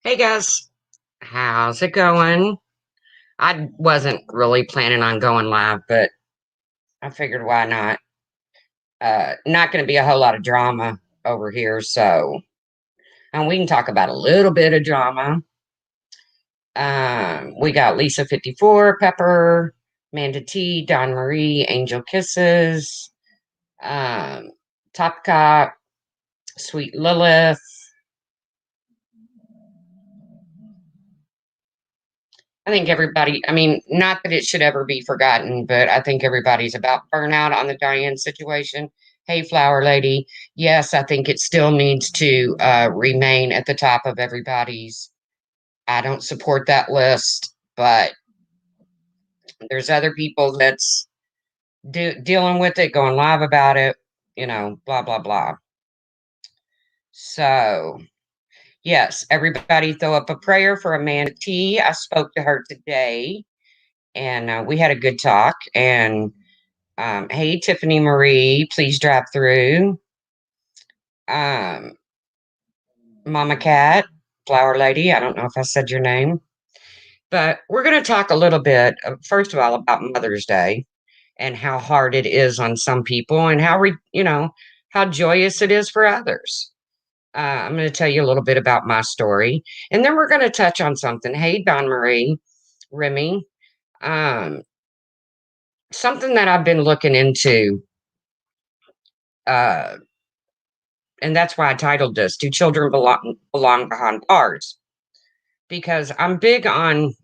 Hey guys, how's it going? I wasn't really planning on going live, but I figured why not? Not going to be a whole lot of drama over here, so and we can talk about a little bit of drama. We got Lisa 54, Pepper, Amanda T, Don Marie, Angel Kisses, um, Top Cop, Sweet Lilith. I think everybody, I mean, not that it should ever be forgotten, but I think everybody's about burnout on the Diane situation. Hey, Flower Lady. Yes, I think it still needs to remain at the top of everybody's. I don't support that list, but there's other people that's dealing with it, going live about it, blah, blah, blah. So, yes, everybody throw up a prayer for Amanda T. I spoke to her today and we had a good talk. And hey, Tiffany Marie, please drop through. Um, Mama Cat, Flower Lady, I don't know if I said your name, but we're going to talk a little bit, first of all, about Mother's Day and how hard it is on some people and how joyous it is for others. I'm going to tell you a little bit about my story, and then we're going to touch on something. Hey, Don Marie, Remy, um, something that I've been looking into. Uh, and that's why I titled this "Do Children Belong Behind Bars?" Because I'm big on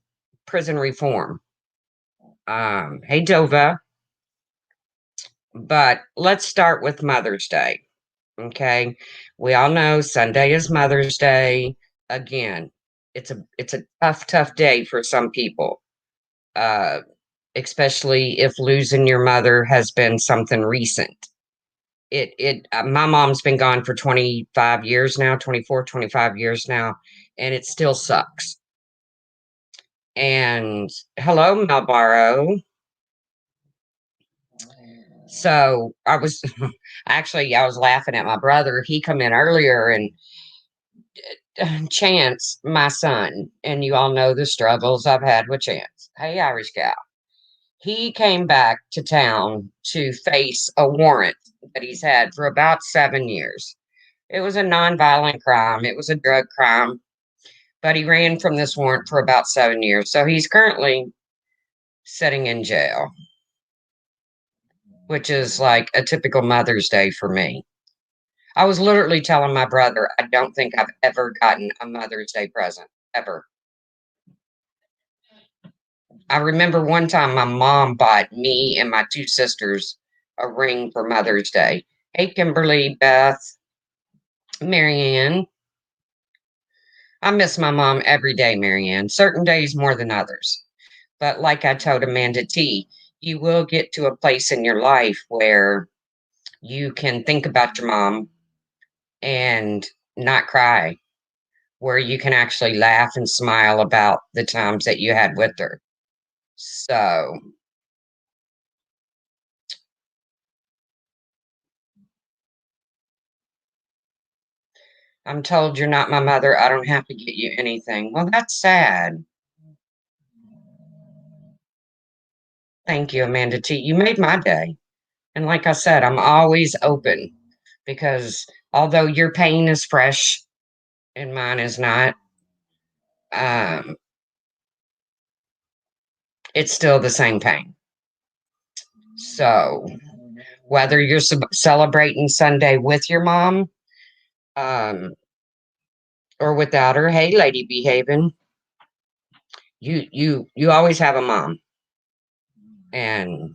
prison reform. Hey, Dova, but let's start with Mother's Day. Okay, we all know Sunday is Mother's Day. Again, it's a tough day for some people, uh, especially if losing your mother has been something recent. My mom's been gone for 25 years now, 24, 25 years now, and it still sucks. And hello, Malbaro. So I was actually I was laughing at my brother. He come in earlier and Chance, my son, and you all know the struggles I've had with Chance. Hey, Irish gal. He came back to town to face a warrant that he's had for about 7 years. It was a nonviolent crime. It was a drug crime, but he ran from this warrant for about 7 years. So he's currently sitting in jail, which is like a typical Mother's Day for me. I was literally telling my brother, I don't think I've ever gotten a Mother's Day present, ever. I remember one time my mom bought me and my two sisters a ring for Mother's Day. Hey, Kimberly, Beth, Marianne. I miss my mom every day, Marianne. Certain days more than others. But like I told Amanda T, you will get to a place in your life where you can think about your mom and not cry, where you can actually laugh and smile about the times that you had with her. So, I'm told you're not my mother. I don't have to get you anything. Well, that's sad. Thank you, Amanda T. You made my day. And like I said, I'm always open because although your pain is fresh and mine is not, um, it's still the same pain. So whether you're celebrating Sunday with your mom um, or without her, hey, lady behaving, you always have a mom. And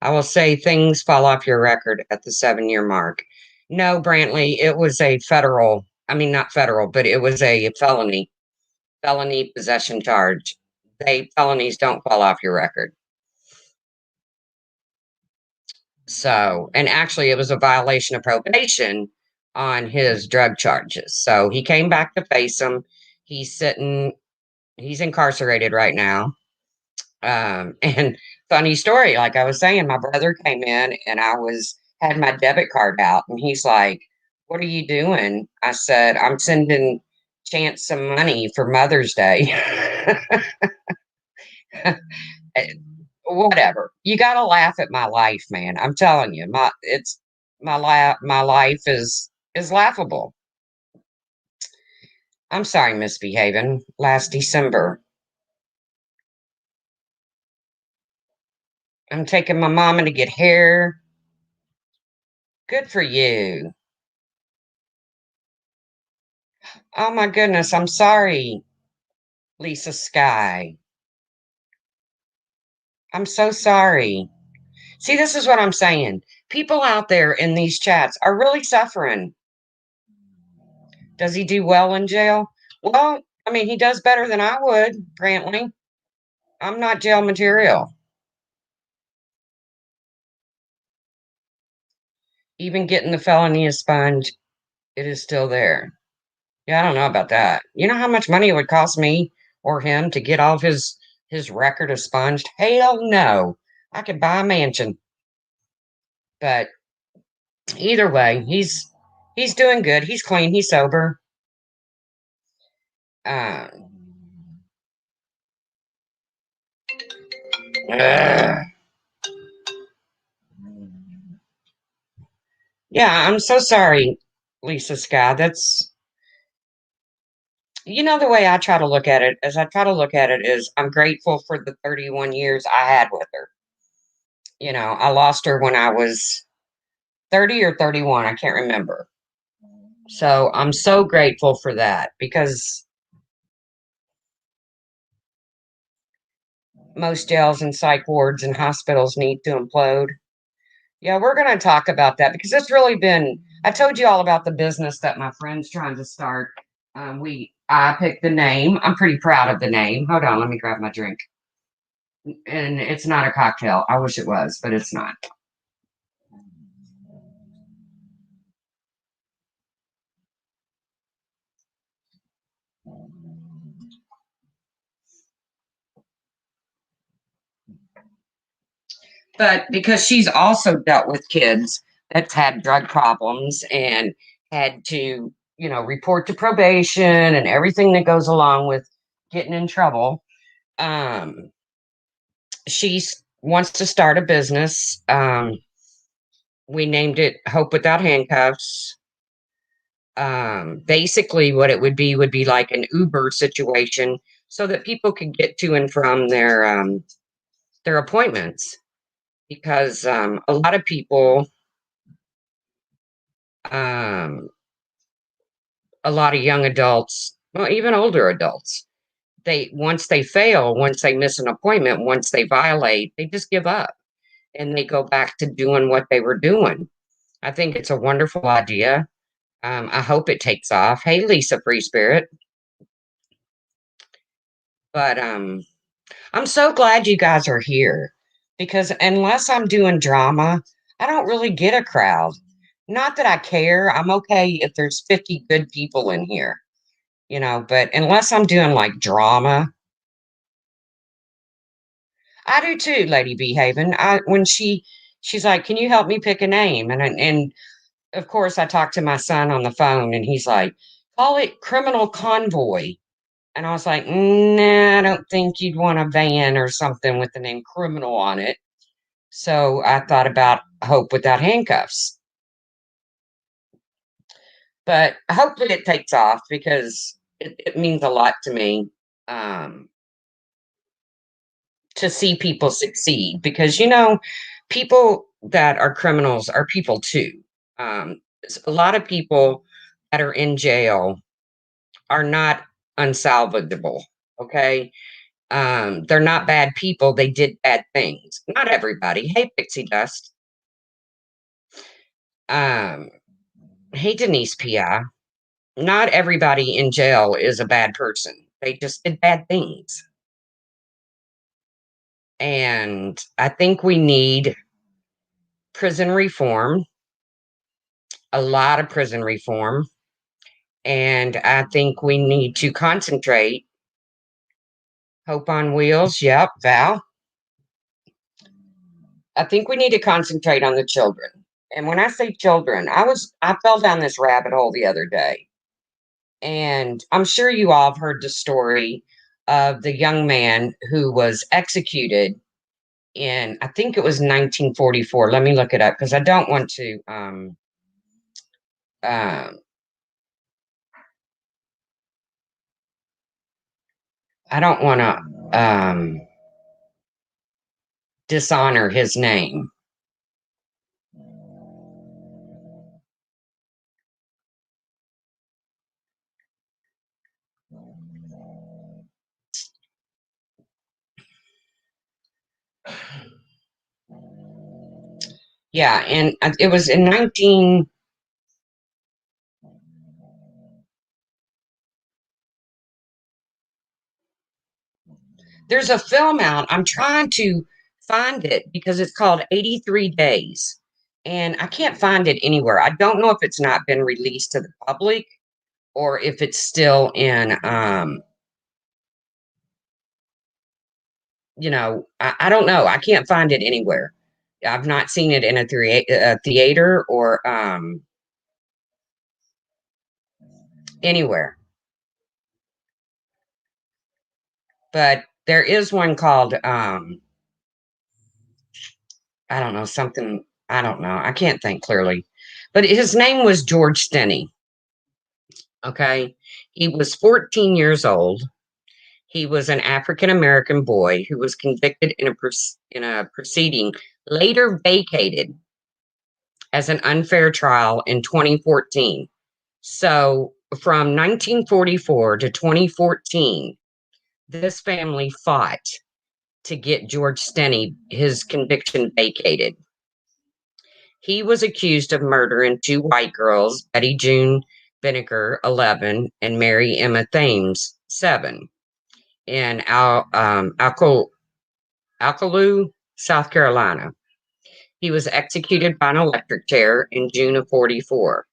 I will say things fall off your record at the 7 year mark. No, Brantley, it was a federal, I mean, not federal, but it was a felony possession charge. Felonies don't fall off your record. So, and actually, it was a violation of probation on his drug charges. So he came back to face them. He's sitting, he's incarcerated right now. And funny story, like I was saying, my brother came in and had my debit card out, and he's like, "What are you doing?" I said, "I'm sending chance some money for Mother's Day. Whatever. You got to laugh at my life, man. I'm telling you, my life is laughable. I'm sorry, misbehaving last December. I'm taking my mama to get hair. Good for you. Oh my goodness, I'm sorry, Lisa Sky. I'm so sorry. See, this is what I'm saying. People out there in these chats are really suffering. Does he do well in jail? Well, I mean, he does better than I would, Brantley. I'm not jail material. Even getting the felony expunged, it is still there. Yeah, I don't know about that. You know how much money it would cost me or him to get all of his record expunged? Hell no. I could buy a mansion. But either way, he's doing good. He's clean. He's sober. Uh, ugh. Yeah, I'm so sorry, Lisa Scott. That's the way I try to look at it. As I try to look at it is I'm grateful for the 31 years I had with her. I lost her when I was 30 or 31. I can't remember. So I'm so grateful for that because most jails and psych wards and hospitals need to implode. Yeah, we're going to talk about that because it's really been. I told you all about the business that my friend's trying to start. I picked the name. I'm pretty proud of the name. Hold on, let me grab my drink. And it's not a cocktail. I wish it was, but it's not. But because she's also dealt with kids that's had drug problems and had to, report to probation and everything that goes along with getting in trouble. She wants to start a business. We named it Hope Without Handcuffs. Basically, what it would be like an Uber situation, so that people could get to and from their appointments. Because a lot of people, um, a lot of young adults, well, even older adults, once they fail, once they miss an appointment, once they violate, they just give up and they go back to doing what they were doing. I think it's a wonderful idea. I hope it takes off. Hey, Lisa Free Spirit. But I'm so glad you guys are here because unless I'm doing drama, I don't really get a crowd. Not that I care. I'm okay if there's 50 good people in here, but unless I'm doing like drama, I do too, Lady Behaven. When she's like, "Can you help me pick a name?" And of course I talked to my son on the phone and he's like, "Call it Criminal Convoy." And I was like, "Nah, I don't think you'd want a van or something with the name criminal on it." So I thought about Hope Without Handcuffs. But hopefully it takes off because it means a lot to me um, to see people succeed. Because, people that are criminals are people too. A lot of people that are in jail are not unsalvageable. Okay. They're not bad people. They did bad things. Not everybody. Hey, Pixie Dust. Um, hey, Denise P.I. Not everybody in jail is a bad person. They just did bad things. And I think we need prison reform, a lot of prison reform. And I think we need to concentrate. Hope on Wheels. Yep, Val. I think we need to concentrate on the children. And when I say children, I fell down this rabbit hole the other day. And I'm sure you all have heard the story of the young man who was executed in, I think it was 1944. Let me look it up because I don't want to um I don't want to dishonor his name. Yeah, and it was in 19. There's a film out. I'm trying to find it because it's called 83 Days. And I can't find it anywhere. I don't know if it's not been released to the public or if it's still in I don't know. I can't find it anywhere. I've not seen it in a theater or anywhere. But there is one called I don't know, something, I don't know. I can't think clearly. But his name was George Stinney. Okay. He was 14 years old. He was an African American boy who was convicted in a proceeding later vacated as an unfair trial in 2014. So from 1944 to 2014, this family fought to get George Stinney his conviction vacated. He was accused of murdering two white girls, Betty June Vinegar, 11, and Mary Emma Thames, 7, in Alcaloo, South Carolina. He was executed by an electric chair in June of 44,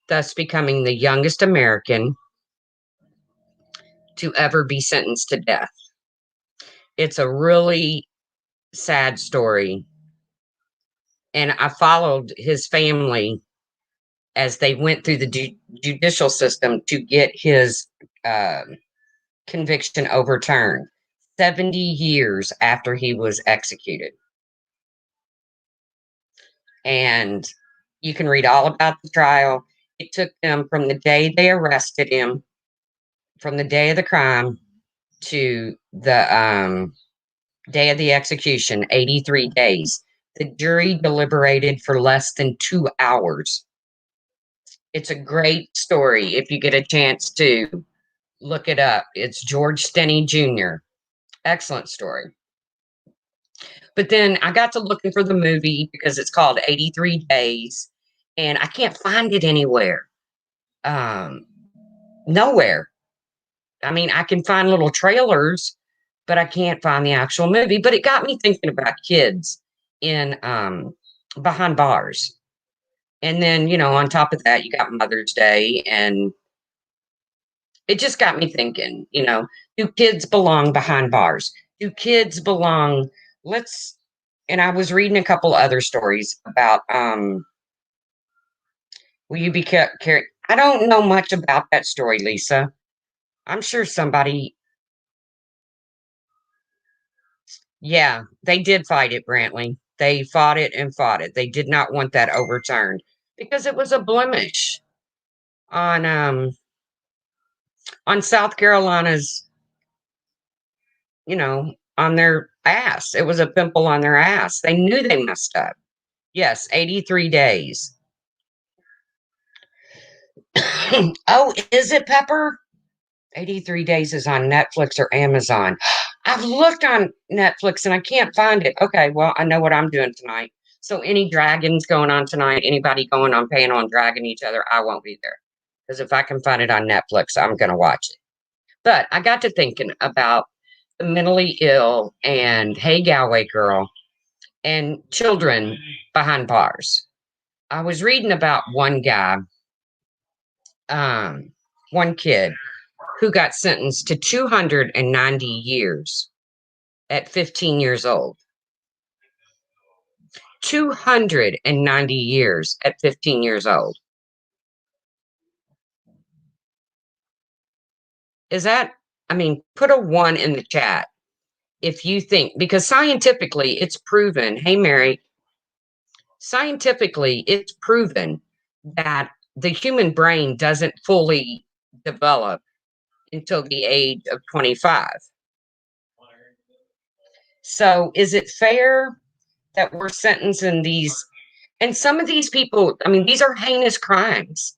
thus becoming the youngest American to ever be sentenced to death. It's a really sad story. And I followed his family as they went through the judicial system to get his uh, conviction overturned 70 years after he was executed. And you can read all about the trial. It took them from the day they arrested him, from the day of the crime to the day of the execution, 83 days. The jury deliberated for less than 2 hours. It's a great story if you get a chance to look it up. It's George Stinney Jr. Excellent story. But then I got to looking for the movie because it's called 83 Days and I can't find it anywhere. Um, Nowhere. I mean, I can find little trailers, but I can't find the actual movie. But it got me thinking about kids in behind bars. And then, on top of that, you got Mother's Day and it just got me thinking, do kids belong behind bars? Do kids belong let's and I was reading a couple other stories about will you be carried? I don't know much about that story, Lisa. I'm sure somebody, yeah, they did fight it, Brantley. They fought it and fought it. They did not want that overturned because it was a blemish on South Carolina's, on their ass. It was a pimple on their ass. They knew they messed up. Yes, 83 days. Oh, is it Pepper? 83 Days is on Netflix or Amazon. I've looked on Netflix and I can't find it. Okay, well, I know what I'm doing tonight. So any dragons going on tonight, anybody going on paying on dragging each other, I won't be there. Because if I can find it on Netflix, I'm gonna watch it. But I got to thinking about the mentally ill and Hey Galway Girl and children behind bars. I was reading about one guy, um, one kid who got sentenced to 290 years at 15 years old. 290 years at 15 years old. Is that, I mean, put a 1 in the chat if you think, because scientifically it's proven. Hey, Mary, scientifically it's proven that the human brain doesn't fully develop until the age of 25. So is it fair that we're sentencing these, and some of these people, I mean, these are heinous crimes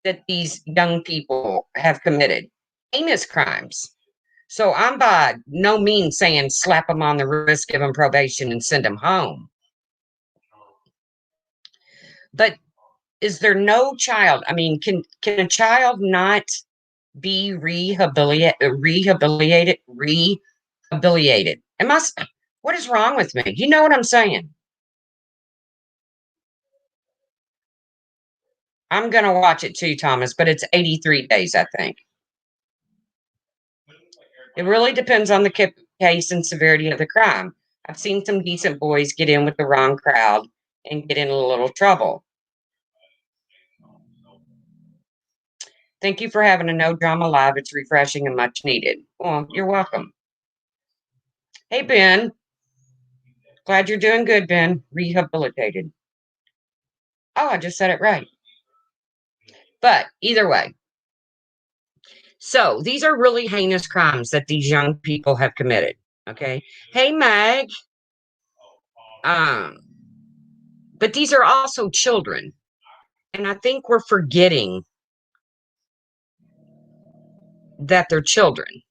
that these young people have committed, heinous crimes. So I'm by no means saying slap them on the wrist, give them probation, and send them home. But is there no child? I mean, can a child not be rehabilitated? What is wrong with me? You know what I'm saying? I'm gonna watch it too, Thomas, but it's 83 days, I think. It really depends on the case and severity of the crime. I've seen some decent boys get in with the wrong crowd and get in a little trouble. Thank you for having a no drama live. It's refreshing and much needed. Well, you're welcome. Hey, Ben. Glad you're doing good, Ben. Rehabilitated. Oh, I just said it right. But either way, so these are really heinous crimes that these young people have committed. Okay. Hey, Mag. Um, but these are also children. And I think we're forgetting that they're children.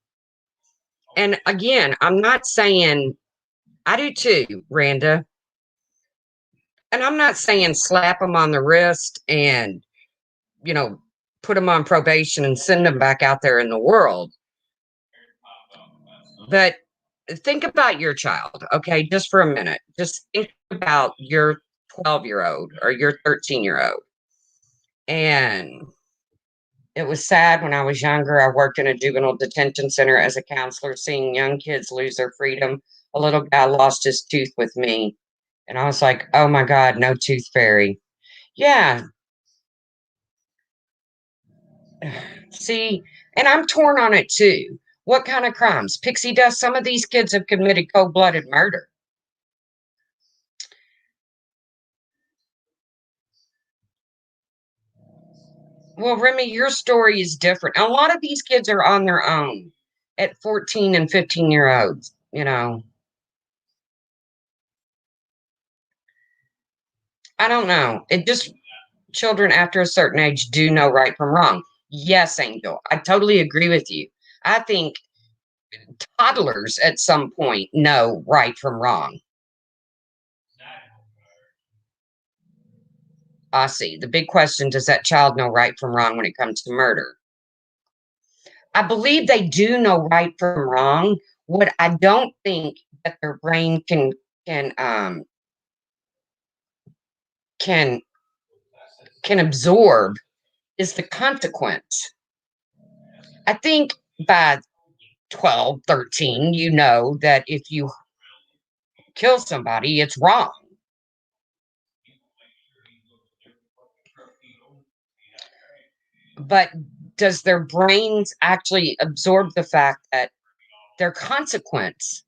And again, I'm not saying, I do too, Randa. And I'm not saying slap them on the wrist and, you know, put them on probation and send them back out there in the world. But think about your child, okay, just for a minute. Just think about your 12-year-old or your 13-year-old. And it was sad when I was younger. I worked in a juvenile detention center as a counselor, seeing young kids lose their freedom. A little guy lost his tooth with me. And I was like, oh my God, no tooth fairy. Yeah. See, and I'm torn on it too. What kind of crimes? Pixie dust. Some of these kids have committed cold blooded murder. Well, Remy, your story is different. A lot of these kids are on their own at 14 and 15-year-olds, you know. I don't know. It just, children after a certain age do know right from wrong. Yes, Angel. I totally agree with you. I think toddlers at some point know right from wrong. I see. The big question, does that child know right from wrong when it comes to murder? I believe they do know right from wrong. What I don't think that their brain can can can absorb is the consequence. I think by 12, 13, you know that if you kill somebody, it's wrong. But does their brains actually absorb the fact that their consequence?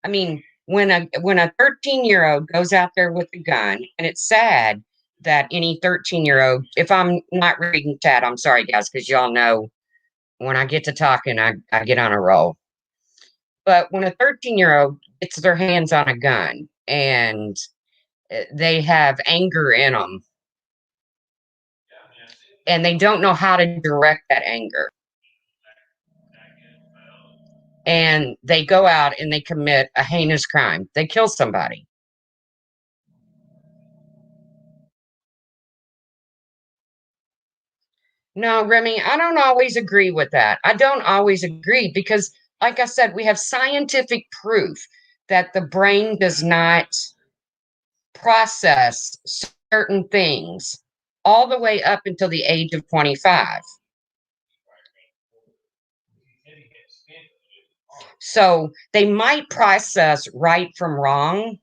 I mean, when a 13-year-old goes out there with a gun, and it's sad that any 13-year-old, if I'm not reading chat, I'm sorry guys, because y'all know when I get to talking, I get on a roll. But when a 13-year-old gets their hands on a gun and they have anger in them and they don't know how to direct that anger, and they go out and they commit a heinous crime, they kill somebody. No, Remy, I don't always agree with that. I don't always agree because, like I said, we have scientific proof that the brain does not process certain things all the way up until the age of 25. So they might process right from wrong.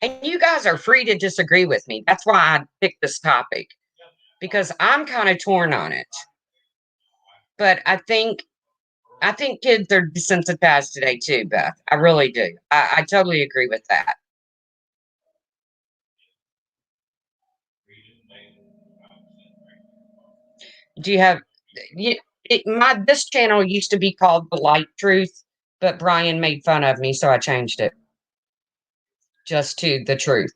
And you guys are free to disagree with me. That's why I picked this topic, because I'm kind of torn on it. But I think kids are desensitized today too, Beth. I really do. I totally agree with that. Do you have you, my this channel used to be called The Light Truth, but Brian made fun of me, so I changed it just to The Truth.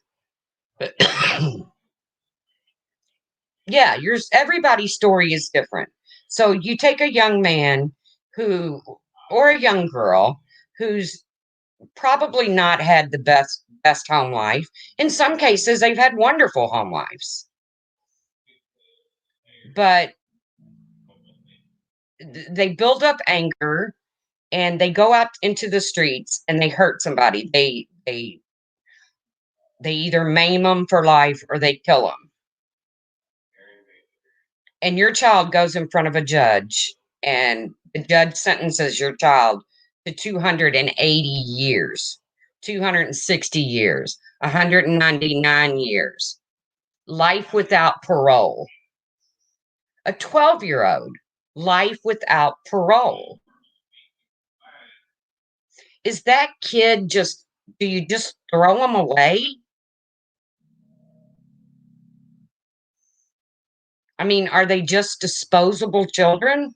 Yeah, yours everybody's story is different. So you take a young man who or a young girl who's probably not had the best home life. In some cases they've had wonderful home lives. But they build up anger and they go out into the streets and they hurt somebody. They either maim them for life or they kill them. And your child goes in front of a judge and the judge sentences your child to 280 years, 260 years, 199 years, life without parole. A 12-year-old, life without parole. Is that kid just, do you just throw them away? I mean, are they just disposable children?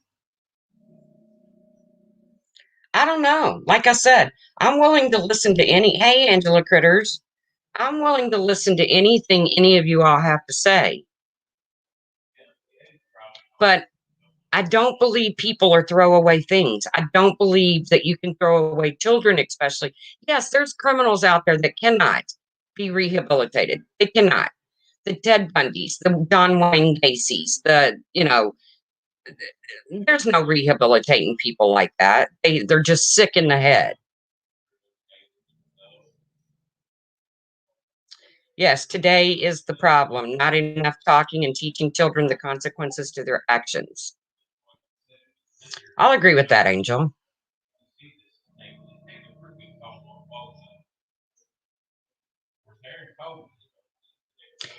I don't know. Like I said, I'm willing to listen to hey, Angela Critters, I'm willing to listen to anything any of you all have to say. But I don't believe people are throwaway things. I don't believe that you can throw away children, especially. Yes, there's criminals out there that cannot be rehabilitated. They cannot. The Ted Bundys, the John Wayne Gacy's, there's no rehabilitating people like that. They're just sick in the head. Yes, today is the problem. Not enough talking and teaching children the consequences to their actions. I'll agree with that, Angel.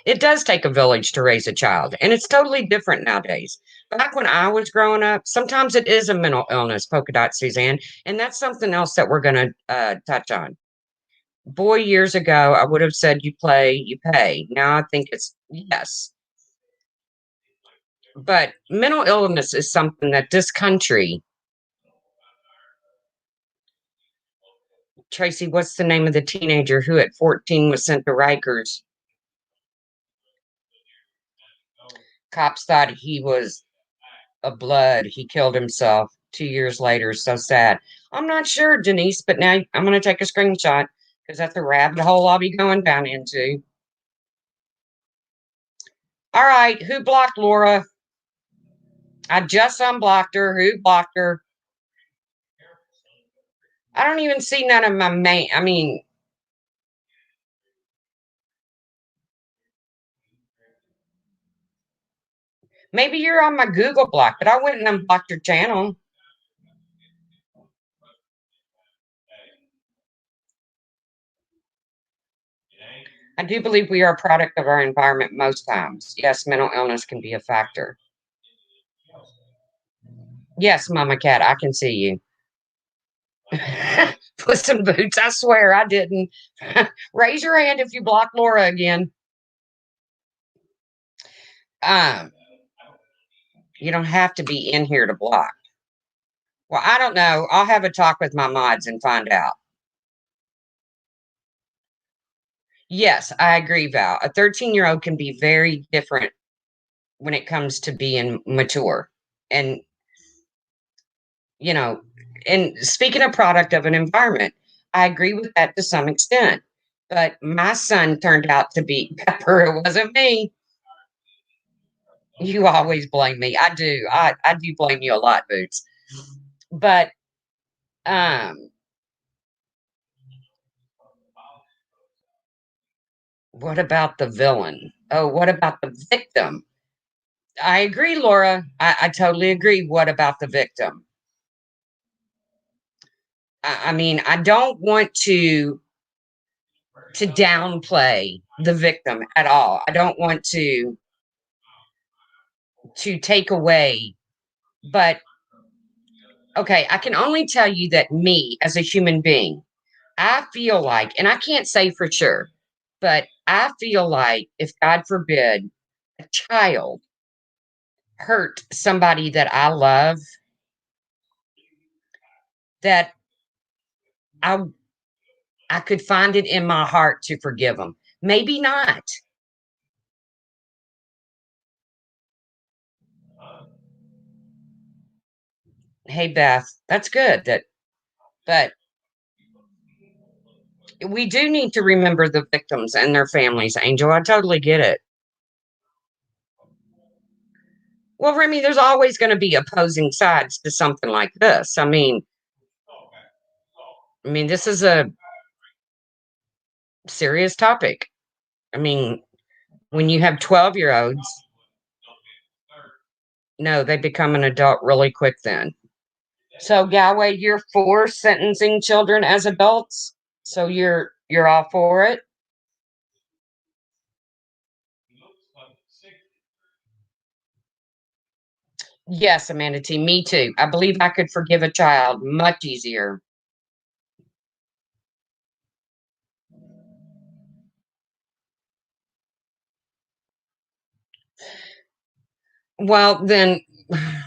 It does take a village to raise a child, and it's totally different nowadays. Back when I was growing up, sometimes it is a mental illness, Polka Dot Suzanne, and that's something else that we're going to touch on. Boy, years ago, I would have said you play, you pay. Now I think it's yes. But mental illness is something that this country, Tracy, what's the name of the teenager who at 14 was sent to Rikers? Cops thought he was a blood. He killed himself 2 years later. So sad. I'm not sure, Denise, but now I'm going to take a screenshot because that's a rabbit hole I'll be going down into. All right, who blocked Laura? I just unblocked her. Who blocked her? I don't even see none of my main. I mean, maybe you're on my Google block, but I went and unblocked your channel. I do believe we are a product of our environment most times. Yes, mental illness can be a factor. Yes, Mama Cat, I can see you. Puss in Boots, I swear I didn't. Raise your hand if you block Laura again. Um, you don't have to be in here to block. Well, I don't know. I'll have a talk with my mods and find out. Yes, I agree, Val. A 13-year-old can be very different when it comes to being mature. And, you know, and speaking of product of an environment, I agree with that to some extent. But my son turned out to be Pepper. It wasn't me. You always blame me. I do. I do blame you a lot, Boots. But um what about the villain? Oh, what about the victim? I agree, Laura. I totally agree. What about the victim? I mean, I don't want to downplay the victim at all. I don't want to take away, but Okay, I can only tell you that me as a human being, I feel like, and I can't say for sure, but I feel like if God forbid a child hurt somebody that I love, that I I could find it in my heart to forgive them. Maybe not. Hey Beth, that's good. But we do need to remember the victims and their families, Angel. I totally get it. Well, Remy, there's always going to be opposing sides to something like this. I mean, this is a serious topic. I mean, when you have 12-year-olds, no, they become an adult really quick then. So, Galway, you're for sentencing children as adults? So you're all for it? Yes, Amanda T. Me too. I believe I could forgive a child much easier. Well, then,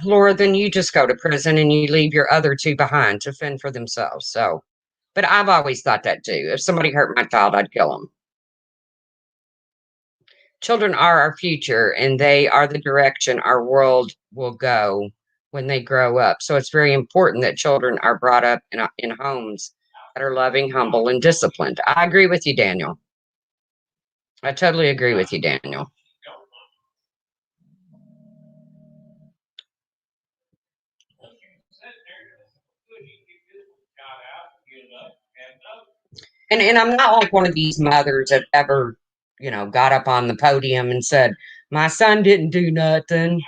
Laura, then you just go to prison and you leave your other two behind to fend for themselves. So, but I've always thought that too. If somebody hurt my child, I'd kill them. Children are our future and they are the direction our world will go when they grow up. So it's very important that children are brought up in homes that are loving, humble, and disciplined. I agree with you, Daniel. I totally agree with you, Daniel. And I'm not like one of these mothers that ever, got up on the podium and said, my son didn't do nothing.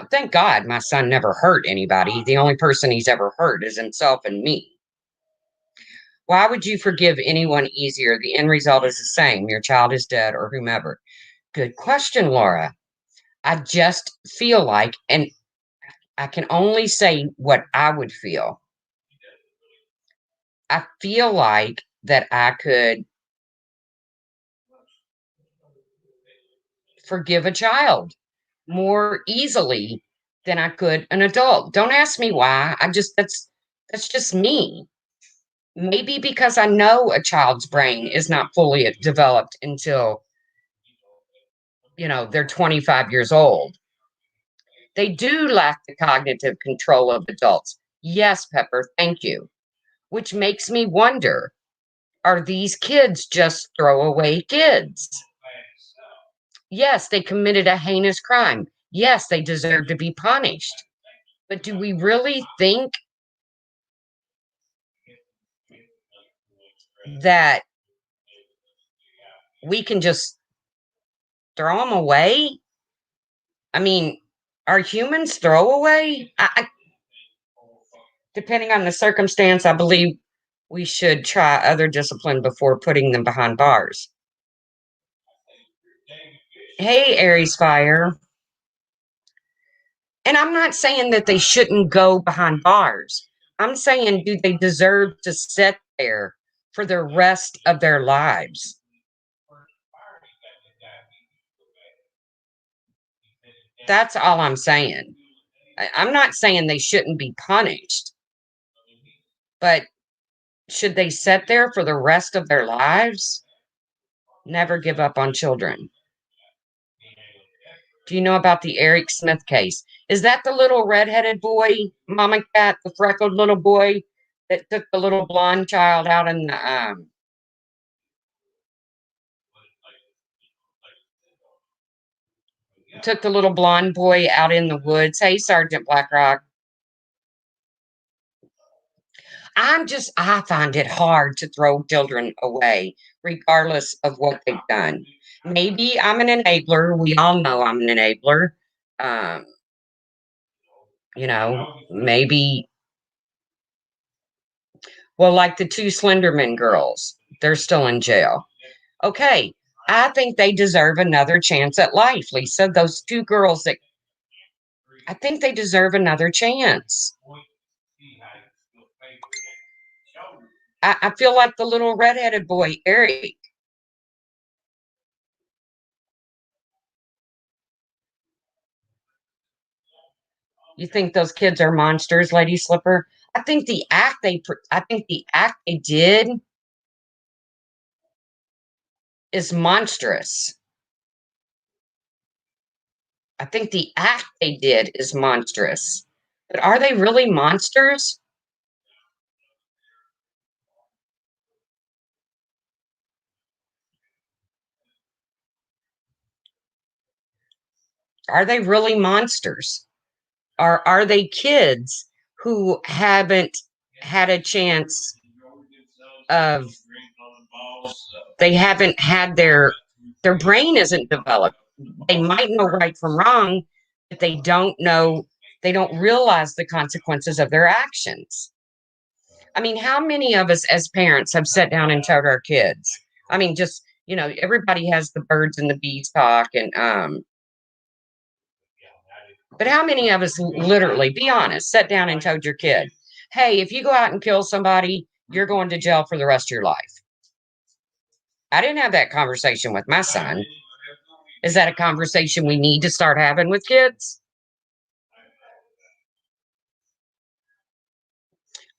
Thank God my son never hurt anybody. The only person he's ever hurt is himself and me. Why would you forgive anyone easier? The end result is the same. Your child is dead or whomever. Good question, Laura. I just feel like, and I can only say what I would feel. I feel like that I could forgive a child more easily than I could an adult. Don't ask me why. That's just me. Maybe because I know a child's brain is not fully developed until, they're 25 years old. They do lack the cognitive control of adults. Yes, Pepper, thank you. Which makes me wonder, are these kids just throwaway kids? Yes, they committed a heinous crime. Yes, they deserve to be punished. But do we really think that we can just throw them away? I mean, are humans throwaway? Depending on the circumstance, I believe we should try other discipline before putting them behind bars. Hey, Aries Fire. And I'm not saying that they shouldn't go behind bars. I'm saying, do they deserve to sit there for the rest of their lives? That's all I'm saying. I'm not saying they shouldn't be punished, but should they sit there for the rest of their lives? Never give up on children. Do you know about the Eric Smith case? Is that the little redheaded boy, Mama Cat, the freckled little boy that took the little blonde child out in the took the little blonde boy out in the woods? Hey, Sergeant Blackrock. I find it hard to throw children away, regardless of what they've done. Maybe I'm an enabler. We all know I'm an enabler. Um, maybe, well, like the two Slenderman girls, they're still in jail. Okay, I think they deserve another chance at life, Lisa. Those two girls that I think they deserve another chance. I feel like the little redheaded boy, Eric. You think those kids are monsters, Lady Slipper? I think the act they did is monstrous. I think the act they did is monstrous. But are they really monsters? Are they really monsters? Or are they kids who haven't had a chance of they haven't had their brain isn't developed. They might know right from wrong, but they don't realize the consequences of their actions. I mean, how many of us as parents have sat down and told our kids? I mean, just everybody has the birds and the bees talk, and but how many of us literally, be honest, sat down and told your kid, "Hey, if you go out and kill somebody, you're going to jail for the rest of your life." I didn't have that conversation with my son. Is that a conversation we need to start having with kids?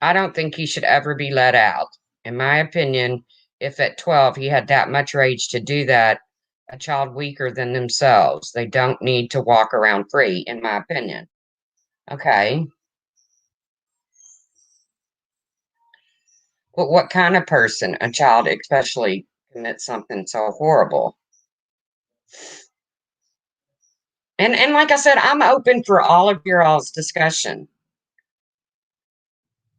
I don't think he should ever be let out. In my opinion, if at 12 he had that much rage to do that, a child weaker than themselves, they don't need to walk around free, in my opinion. Okay. But what kind of person, a child especially, commits something so horrible? And like I said, I'm open for all of your all's discussion.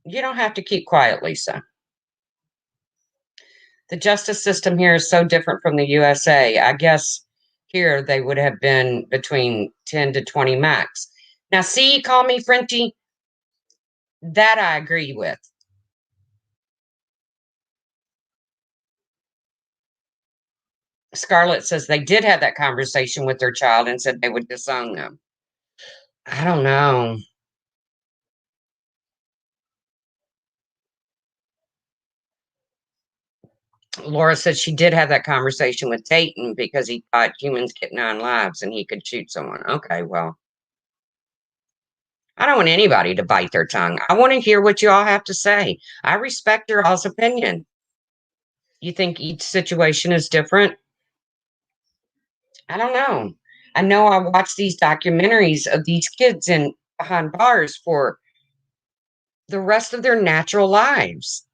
You don't have to keep quiet, Lisa. The justice system here is so different from the USA. I guess here they would have been between 10 to 20 max. Now, see, call me Frenchie. That I agree with. Scarlett says they did have that conversation with their child and said they would disown them. I don't know. Laura said she did have that conversation with Dayton because he thought humans get 9 lives and he could shoot someone. Okay, well, I don't want anybody to bite their tongue. I want to hear what you all have to say. I respect your all's opinion. You think each situation is different? I don't know. I know I watch these documentaries of these kids in behind bars for the rest of their natural lives.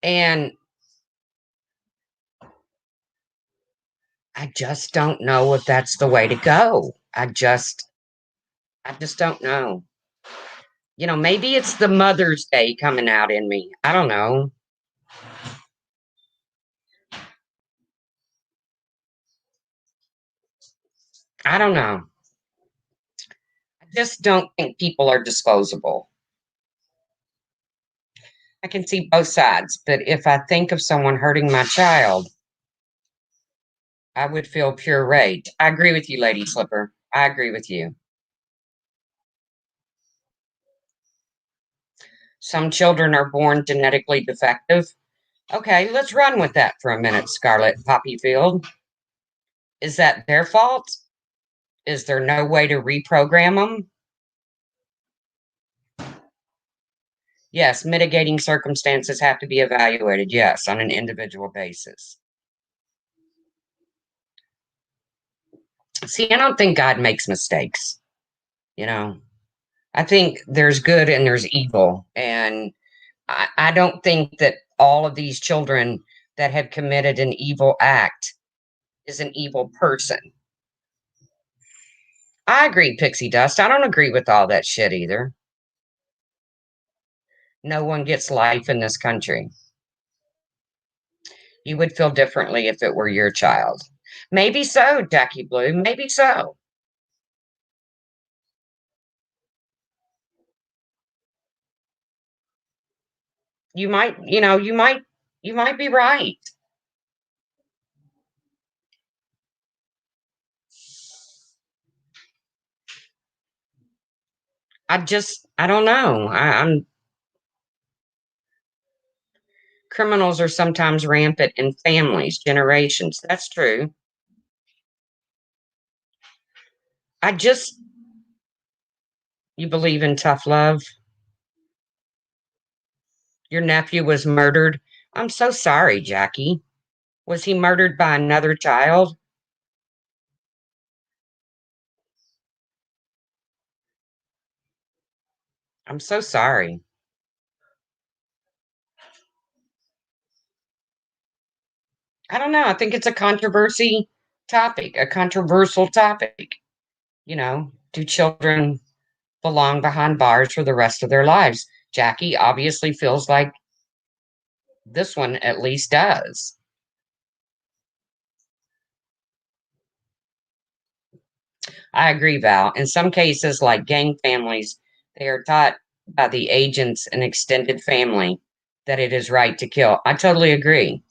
And I just don't know if that's the way to go. I just don't know. Maybe it's the Mother's Day coming out in me. I don't know. I don't know. I just don't think people are disposable. I can see both sides, but if I think of someone hurting my child, I would feel pure rage. I agree with you, Lady Slipper. I agree with you. Some children are born genetically defective. Okay, let's run with that for a minute, Scarlett Poppyfield. Is that their fault? Is there no way to reprogram them? Yes, mitigating circumstances have to be evaluated, yes, on an individual basis. See, I don't think God makes mistakes. You know, I think there's good and there's evil. And I don't think that all of these children that have committed an evil act is an evil person. I agree, Pixie Dust. I don't agree with all that shit either. No one gets life in this country. You would feel differently if it were your child. Maybe so, Jackie Blue. Maybe so. You might be right. I don't know. criminals are sometimes rampant in families, generations. That's true. I just You believe in tough love? Your nephew was murdered. I'm so sorry, Jackie. Was he murdered by another child? I'm so sorry. I don't know. I think it's a a controversial topic. Do children belong behind bars for the rest of their lives? Jackie obviously feels like this one at least does. I agree, Val. In some cases, like gang families, they are taught by the agents and extended family that it is right to kill. I totally agree.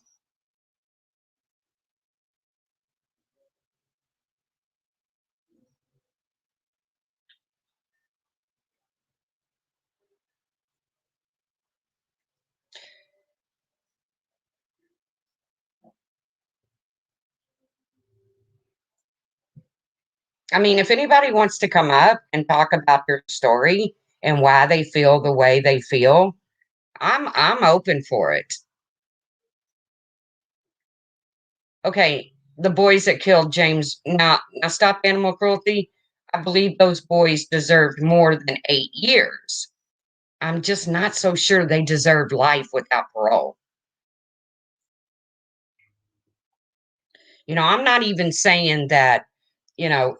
I mean, if anybody wants to come up and talk about their story and why they feel the way they feel, I'm open for it. Okay, the boys that killed James, now stop animal cruelty. I believe those boys deserved more than 8 years. I'm just not so sure they deserved life without parole. I'm not even saying that, you know,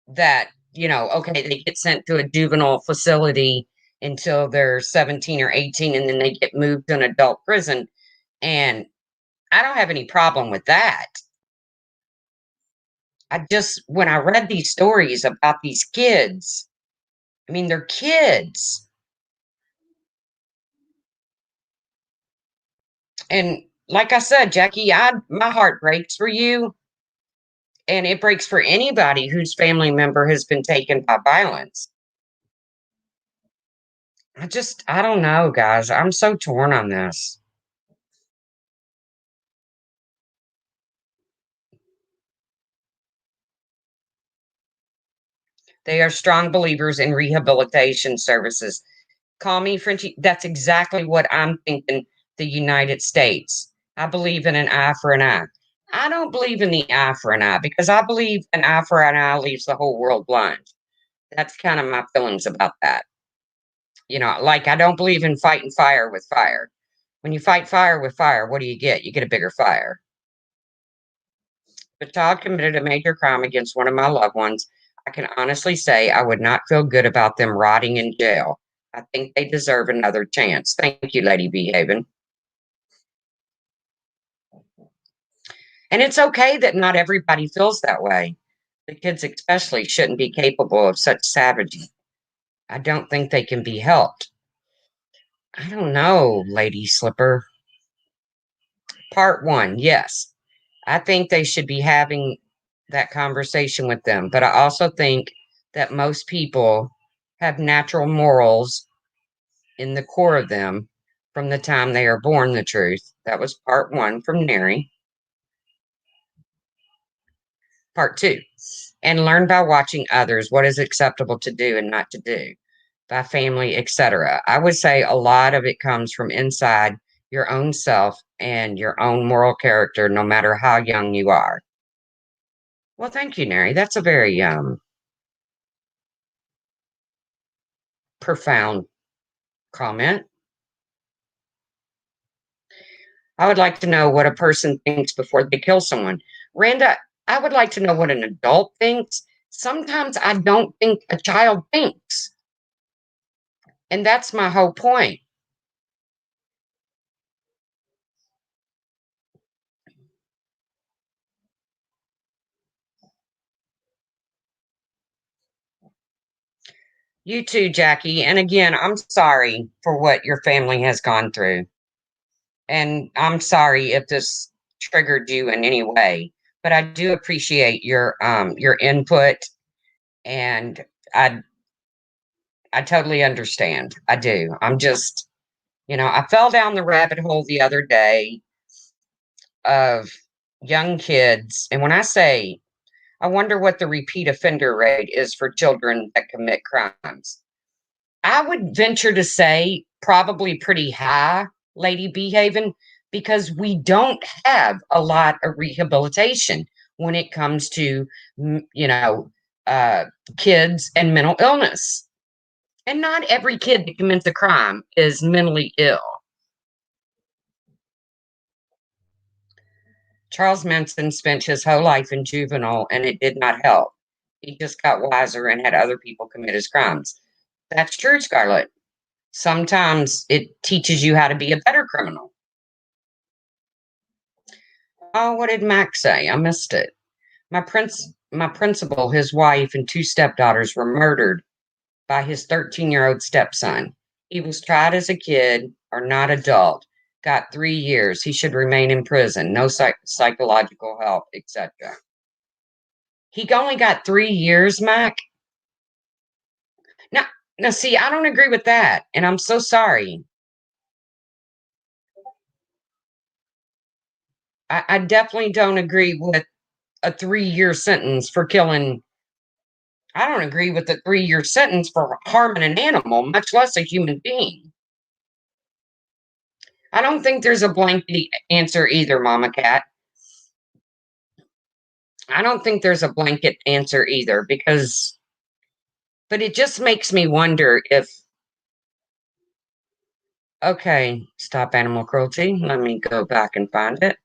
okay, they get sent to a juvenile facility until they're 17 or 18 and then they get moved to an adult prison. And I don't have any problem with that. When I read these stories about these kids, I mean, they're kids. And like I said, Jackie, my heart breaks for you. And it breaks for anybody whose family member has been taken by violence. I don't know, guys. I'm so torn on this. They are strong believers in rehabilitation services. Call me Frenchie. That's exactly what I'm thinking. The United States. I believe in an eye for an eye. I don't believe in the eye for an eye because I believe an eye for an eye leaves the whole world blind. That's kind of my feelings about that. Like I don't believe in fighting fire with fire. When you fight fire with fire, what do you get? You get a bigger fire. If a child committed a major crime against one of my loved ones, I can honestly say I would not feel good about them rotting in jail. I think they deserve another chance. Thank you, Lady Behaven. And it's okay that not everybody feels that way. The kids, especially, shouldn't be capable of such savagery. I don't think they can be helped. I don't know, Lady Slipper. Part one, yes. I think they should be having that conversation with them. But I also think that most people have natural morals in the core of them from the time they are born, the truth. That was part one from Neri. Part two, and learn by watching others what is acceptable to do and not to do by family, etc. I would say a lot of it comes from inside your own self and your own moral character, no matter how young you are. Well, thank you, Neri. That's a very profound comment. I would like to know what a person thinks before they kill someone. Randa, I would like to know what an adult thinks. Sometimes I don't think a child thinks. And that's my whole point. You too, Jackie. And again, I'm sorry for what your family has gone through. And I'm sorry if this triggered you in any way. But I do appreciate your input and I I totally understand. I do. I'm just I fell down the rabbit hole the other day of young kids. And when I say, I wonder what the repeat offender rate is for children that commit crimes, I would venture to say probably pretty high, Lady Behaven, because we don't have a lot of rehabilitation when it comes to, uh, kids and mental illness. And not every kid that commits a crime is mentally ill. Charles Manson spent his whole life in juvenile and it did not help. He just got wiser and had other people commit his crimes. That's true, Scarlett. Sometimes it teaches you how to be a better criminal. Oh, what did Max say? I missed it. My principal, his wife, and two stepdaughters were murdered by his 13-year-old stepson. He was tried as a kid or not adult, got 3 years. He should remain in prison, no psychological help, etc. He only got 3 years, Mac. Now, now, see, I don't agree with that, and I'm so sorry. I definitely don't agree with a 3 year sentence for killing. I don't agree with a 3 year sentence for harming an animal, much less a human being. I don't think there's a blanket answer either, Mama Cat. I don't think there's a blanket answer either but it just makes me wonder if, okay, stop animal cruelty. Let me go back and find it.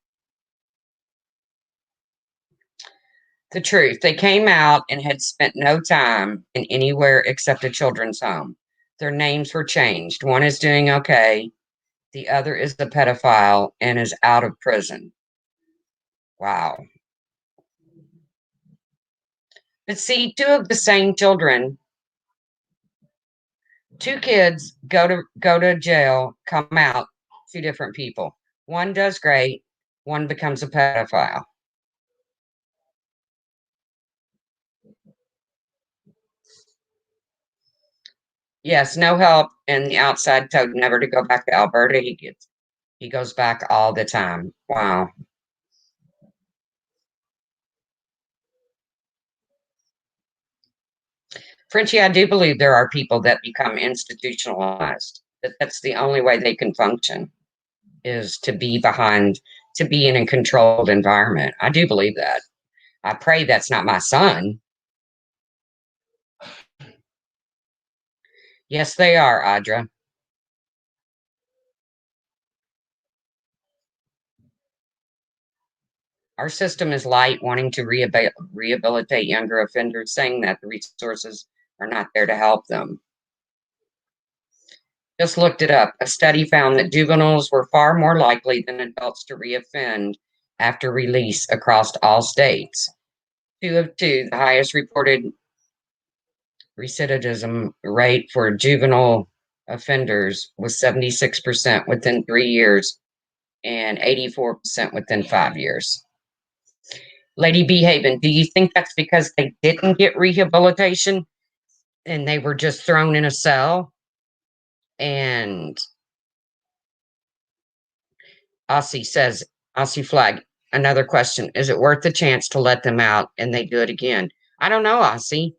The truth. They came out and had spent no time in anywhere except a children's home. Their names were changed. One is doing okay. The other is the pedophile and is out of prison. Wow. But see, two of the same children, two kids go to jail, come out, two different people. One does great, one becomes a pedophile. Yes, no help, and the outside told never to go back to Alberta. He goes back all the time. Wow. Frenchie, I do believe there are people that become institutionalized. That's the only way they can function is to be in a controlled environment. I do believe that. I pray that's not my son. Yes, they are, Audra. Our system is light, wanting to rehabilitate younger offenders, saying that the resources are not there to help them. Just looked it up. A study found that juveniles were far more likely than adults to reoffend after release across all states. Two of two, the highest reported recidivism rate for juvenile offenders was 76% within 3 years and 84% within 5 years. Lady Behaven, do you think that's because they didn't get rehabilitation and they were just thrown in a cell? And Aussie says, Aussie flag, another question. Is it worth the chance to let them out and they do it again? I don't know, Aussie.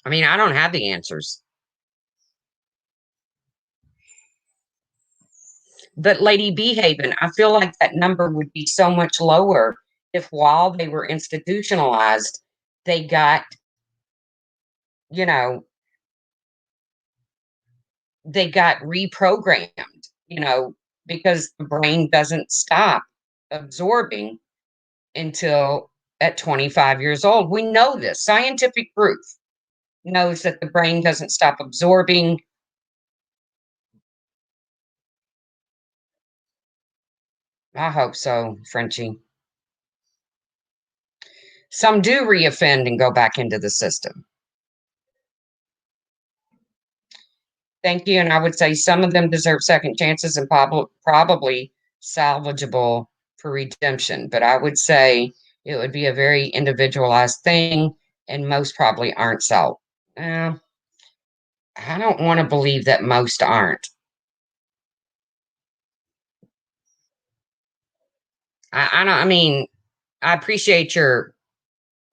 I mean, I don't have the answers. But Lady Behaven, I feel like that number would be so much lower if while they were institutionalized, they got, you know, they got reprogrammed, because the brain doesn't stop absorbing until at 25 years old. We know this. Scientific proof knows that the brain doesn't stop absorbing. I hope so, Frenchie. Some do reoffend and go back into the system. Thank you. And I would say some of them deserve second chances and probably salvageable for redemption. But I would say it would be a very individualized thing, and most probably aren't so. Uh, I don't want to believe that most aren't. I don't. I mean, I appreciate your.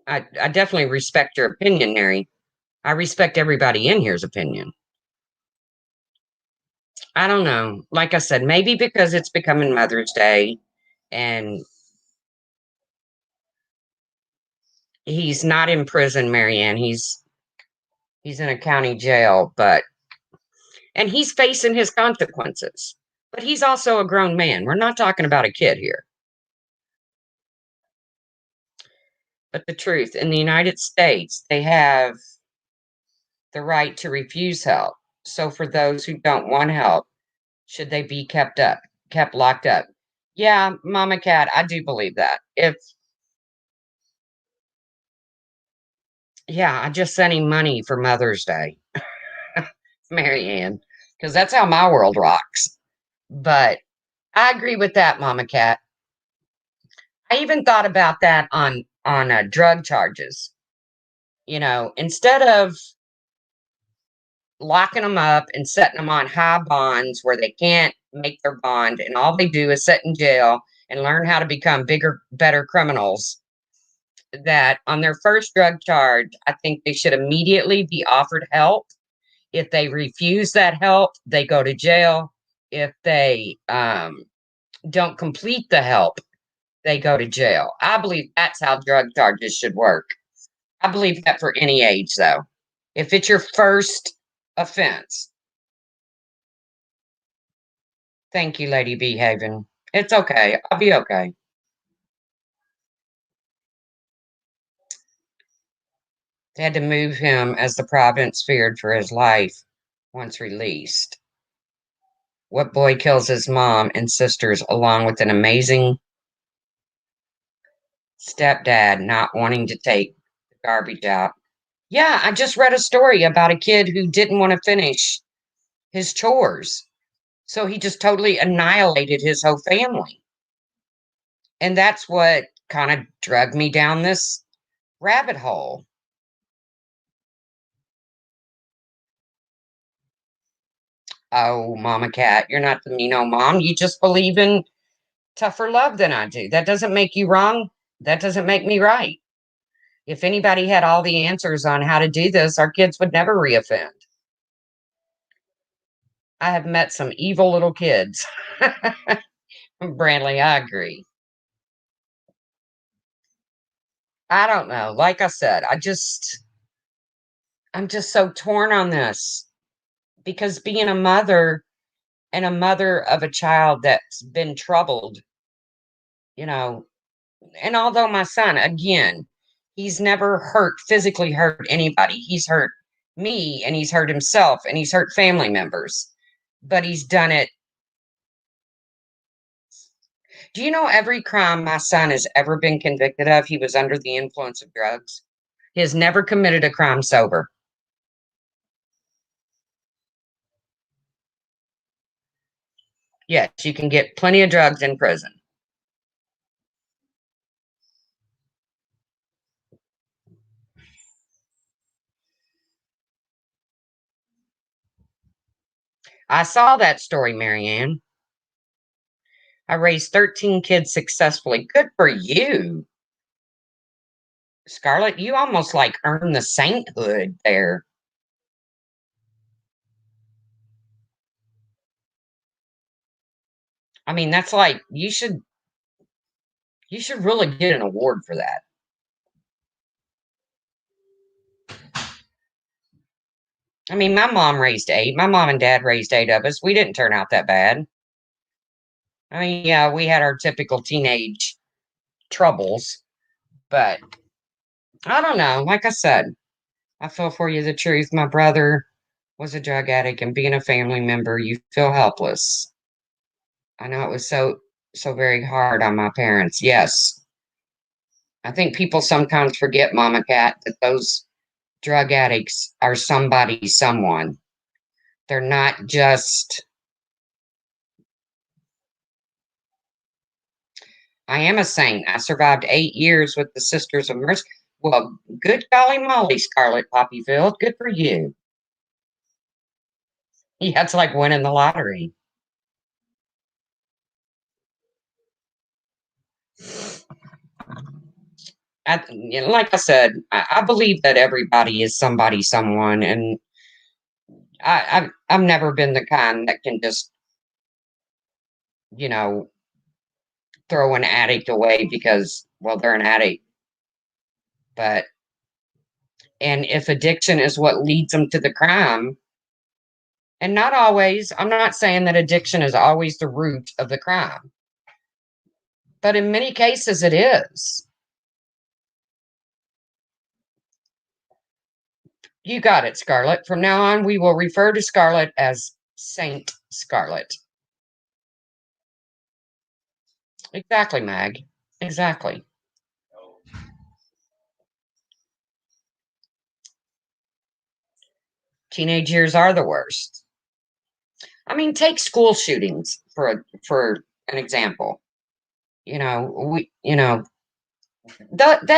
I definitely respect your opinion, Mary. I respect everybody in here's opinion. I don't know. Like I said, maybe because it's becoming Mother's Day, and he's not in prison, Marianne. He's in a county jail, but and he's facing his consequences. But he's also a grown man. We're not talking about a kid here. But the truth, in the United States, they have the right to refuse help. So for those who don't want help, should they be kept locked up? Yeah, Mama Cat, I do believe that. If yeah, I just sent him money for Mother's Day, Marianne, because that's how my world rocks. But I agree with that, Mama Cat. I even thought about that on drug charges. Instead of locking them up and setting them on high bonds where they can't make their bond, and all they do is sit in jail and learn how to become bigger, better criminals. That on their first drug charge, I think they should immediately be offered help. If they refuse that help, they go to jail. If they don't complete the help, they go to jail. I believe that's how drug charges should work. I believe that for any age, though. If it's your first offense, thank you, Lady Behaven. It's okay. I'll be okay. They had to move him as the province feared for his life once released. What boy kills his mom and sisters along with an amazing stepdad not wanting to take the garbage out? Yeah, I just read a story about a kid who didn't want to finish his chores. So he just totally annihilated his whole family. And that's what kind of dragged me down this rabbit hole. Oh, Mama Cat, you're not the mean old mom. You just believe in tougher love than I do. That doesn't make you wrong. That doesn't make me right. If anybody had all the answers on how to do this, our kids would never reoffend. I have met some evil little kids. Brantley, I agree. I don't know. Like I said, I'm just so torn on this because being a mother and a mother of a child that's been troubled, you know, and although my son, again, he's never physically hurt anybody. He's hurt me and he's hurt himself and he's hurt family members, but he's done it. Do you know every crime my son has ever been convicted of, he was under the influence of drugs? He has never committed a crime sober. Yes, you can get plenty of drugs in prison. I saw that story, Marianne. I raised 13 kids successfully. Good for you. Scarlett, you almost like earned the sainthood there. I mean, that's like you should really get an award for that. I mean, my mom raised eight. My mom and dad raised eight of us. We didn't turn out that bad. I mean, yeah, we had our typical teenage troubles, but I don't know. Like I said, I feel for you the truth. My brother was a drug addict, and being a family member, you feel helpless. I know it was so very hard on my parents. Yes. I think people sometimes forget, Mama Cat, that those drug addicts are somebody, someone. They're not just. I am a saint. I survived 8 years with the Sisters of Mercy. Well, good golly molly, Scarlett Poppyfield. Good for you. Yeah, it's like winning the lottery. Like I said, I believe that everybody is somebody, someone, and I've never been the kind that can just, you know, throw an addict away because, well, they're an addict. But and if addiction is what leads them to the crime, and not always, I'm not saying that addiction is always the root of the crime, but in many cases it is. You got it, Scarlett. From now on, we will refer to Scarlett as Saint Scarlett. Exactly, Mag. Exactly. Teenage years are the worst. I mean, take school shootings for an example. That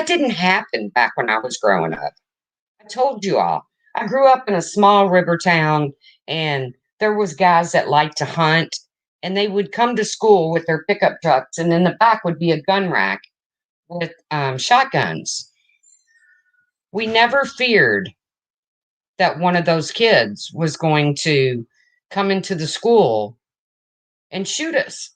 didn't happen back when I was growing up. I told you all. I grew up in a small river town, and there was guys that liked to hunt, and they would come to school with their pickup trucks, and in the back would be a gun rack with shotguns. We never feared that one of those kids was going to come into the school and shoot us.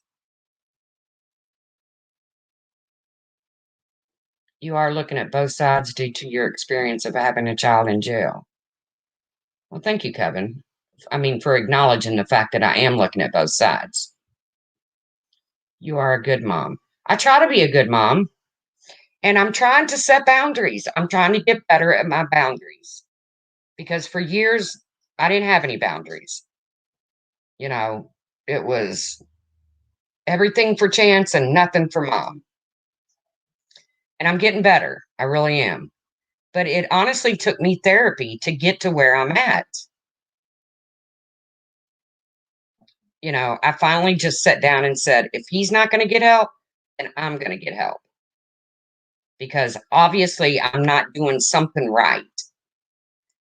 You are looking at both sides due to your experience of having a child in jail. Well, thank you, Kevin. I mean, for acknowledging the fact that I am looking at both sides. You are a good mom. I try to be a good mom, and I'm trying to set boundaries. I'm trying to get better at my boundaries because for years I didn't have any boundaries. You know, it was everything for Chance and nothing for mom. And I'm getting better. I really am. But it honestly took me therapy to get to where I'm at. I finally just sat down and said, if he's not going to get help, then I'm going to get help because obviously I'm not doing something right.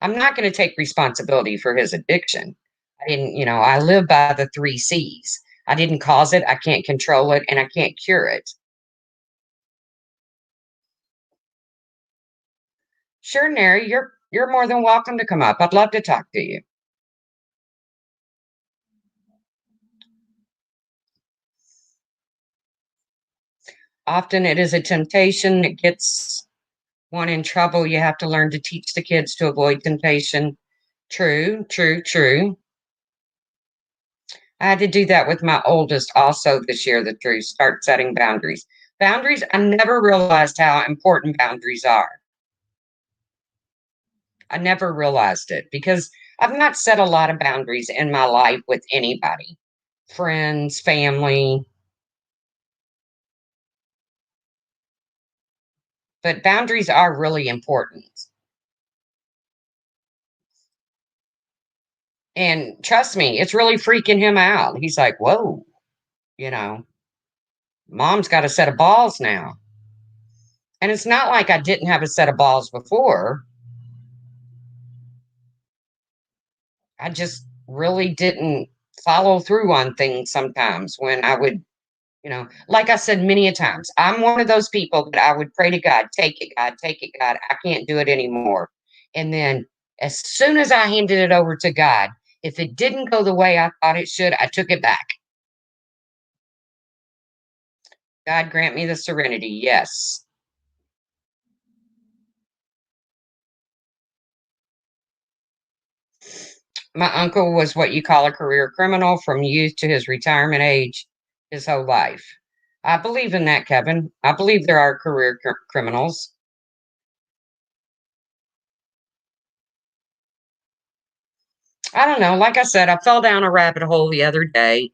I'm not going to take responsibility for his addiction. I live by the three C's. I didn't cause it, I can't control it, and I can't cure it. Sure, Neri, you're more than welcome to come up. I'd love to talk to you. Often it is a temptation that gets one in trouble. You have to learn to teach the kids to avoid temptation. True, true, true. I had to do that with my oldest also this year, the truth. Start setting boundaries. Boundaries, I never realized how important boundaries are. I never realized it because I've not set a lot of boundaries in my life with anybody, friends, family, but boundaries are really important. And trust me, it's really freaking him out. He's like, whoa, you know, mom's got a set of balls now. And it's not like I didn't have a set of balls before. I just really didn't follow through on things sometimes when I would, like I said many a times, I'm one of those people that I would pray to God, take it, God. I can't do it anymore. And then as soon as I handed it over to God, if it didn't go the way I thought it should, I took it back. God grant me the serenity. Yes. My uncle was what you call a career criminal from youth to his retirement age, his whole life. I believe in that, Kevin. I believe there are career criminals. I don't know. Like I said, I fell down a rabbit hole the other day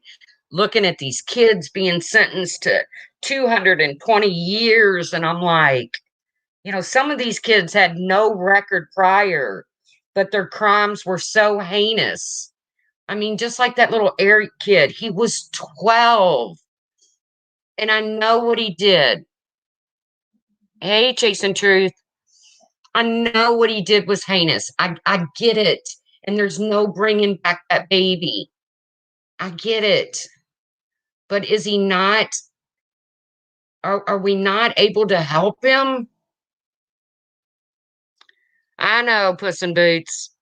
looking at these kids being sentenced to 220 years. And I'm like, some of these kids had no record prior, but their crimes were so heinous. I mean, just like that little Eric kid, he was 12. And I know what he did. Hey, Chasing Truth. I know what he did was heinous. I get it. and there's no bringing back that baby. I get it. But is he not are we not able to help him? I know, Puss in Boots.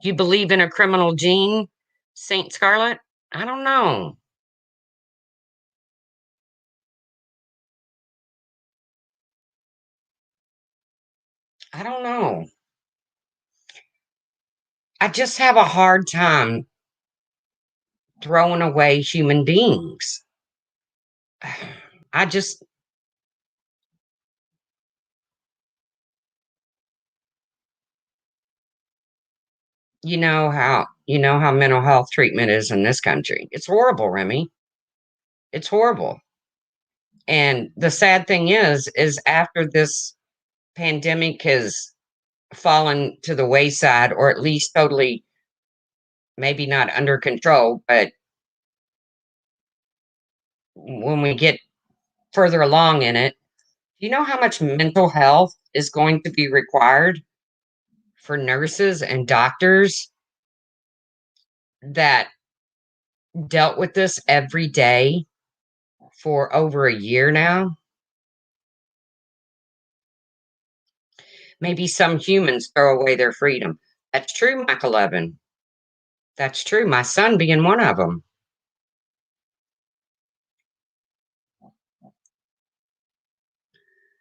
You believe in a criminal gene, Saint Scarlet? I don't know. I don't know. I just have a hard time throwing away human beings. I just, you know how mental health treatment is in this country. It's horrible, Remy. It's horrible. And the sad thing is after this pandemic has fallen to the wayside, or at least totally, maybe not under control, but when we get further along in it, you know how much mental health is going to be required for nurses and doctors that dealt with this every day for over a year now? Maybe some humans throw away their freedom. That's true, Michael Levin. That's true. My son being one of them.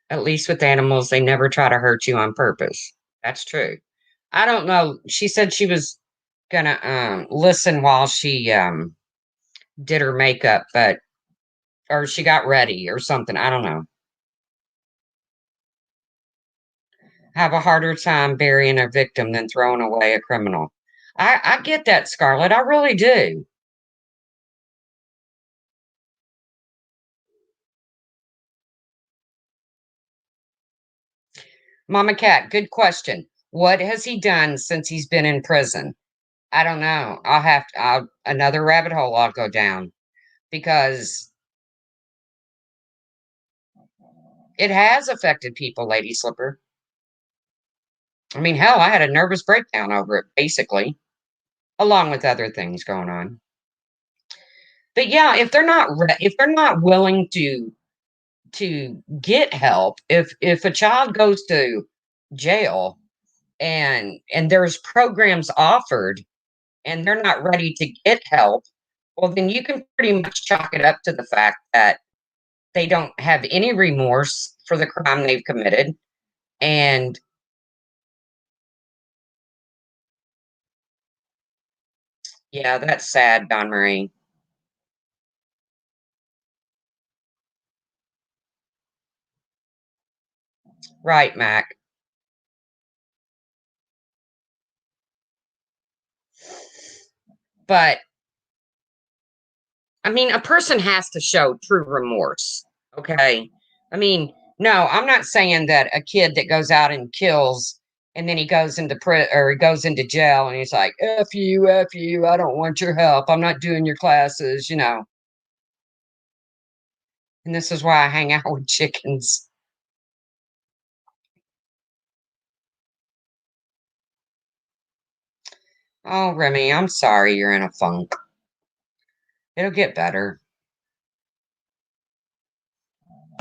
At least with animals, they never try to hurt you on purpose. That's true. I don't know. She said she was gonna listen while she did her makeup, but or she got ready or something. I don't know. Have a harder time burying a victim than throwing away a criminal. I get that, Scarlett. I really do. Mama Cat, good question. What has he done since he's been in prison? I don't know. Another rabbit hole I'll go down because it has affected people, Lady Slipper. I mean, hell, I had a nervous breakdown over it, basically, along with other things going on. But yeah, if they're not willing to get help, if a child goes to jail and there's programs offered and they're not ready to get help, well, then you can pretty much chalk it up to the fact that they don't have any remorse for the crime they've committed. And yeah, that's sad, Don Marie. Right, Mac. But I mean, a person has to show true remorse. Okay. I mean, no, I'm not saying that a kid that goes out and kills and then he goes into or he goes into jail and he's like, F you, I don't want your help. I'm not doing your classes. And this is why I hang out with chickens. Oh, Remy, I'm sorry you're in a funk. It'll get better.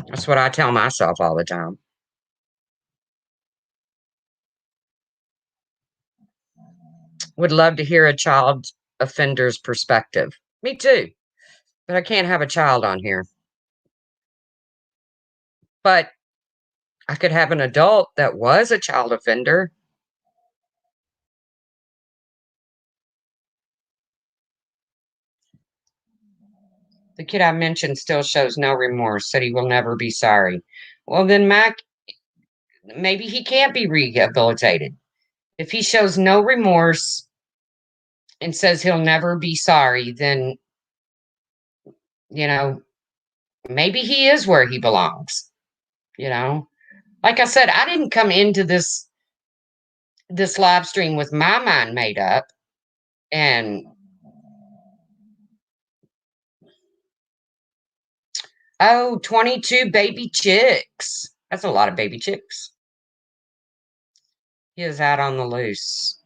That's what I tell myself all the time. Would love to hear a child offender's perspective. Me too, but I can't have a child on here. But I could have an adult that was a child offender. The kid I mentioned still shows no remorse, said he will never be sorry. Well, then, Mac, maybe he can't be rehabilitated. If he shows no remorse and says he'll never be sorry, then, you know, maybe he is where he belongs. You know, like I said, I didn't come into this live stream with my mind made up. And oh, 22 baby chicks. That's a lot of baby chicks. He is out on the loose.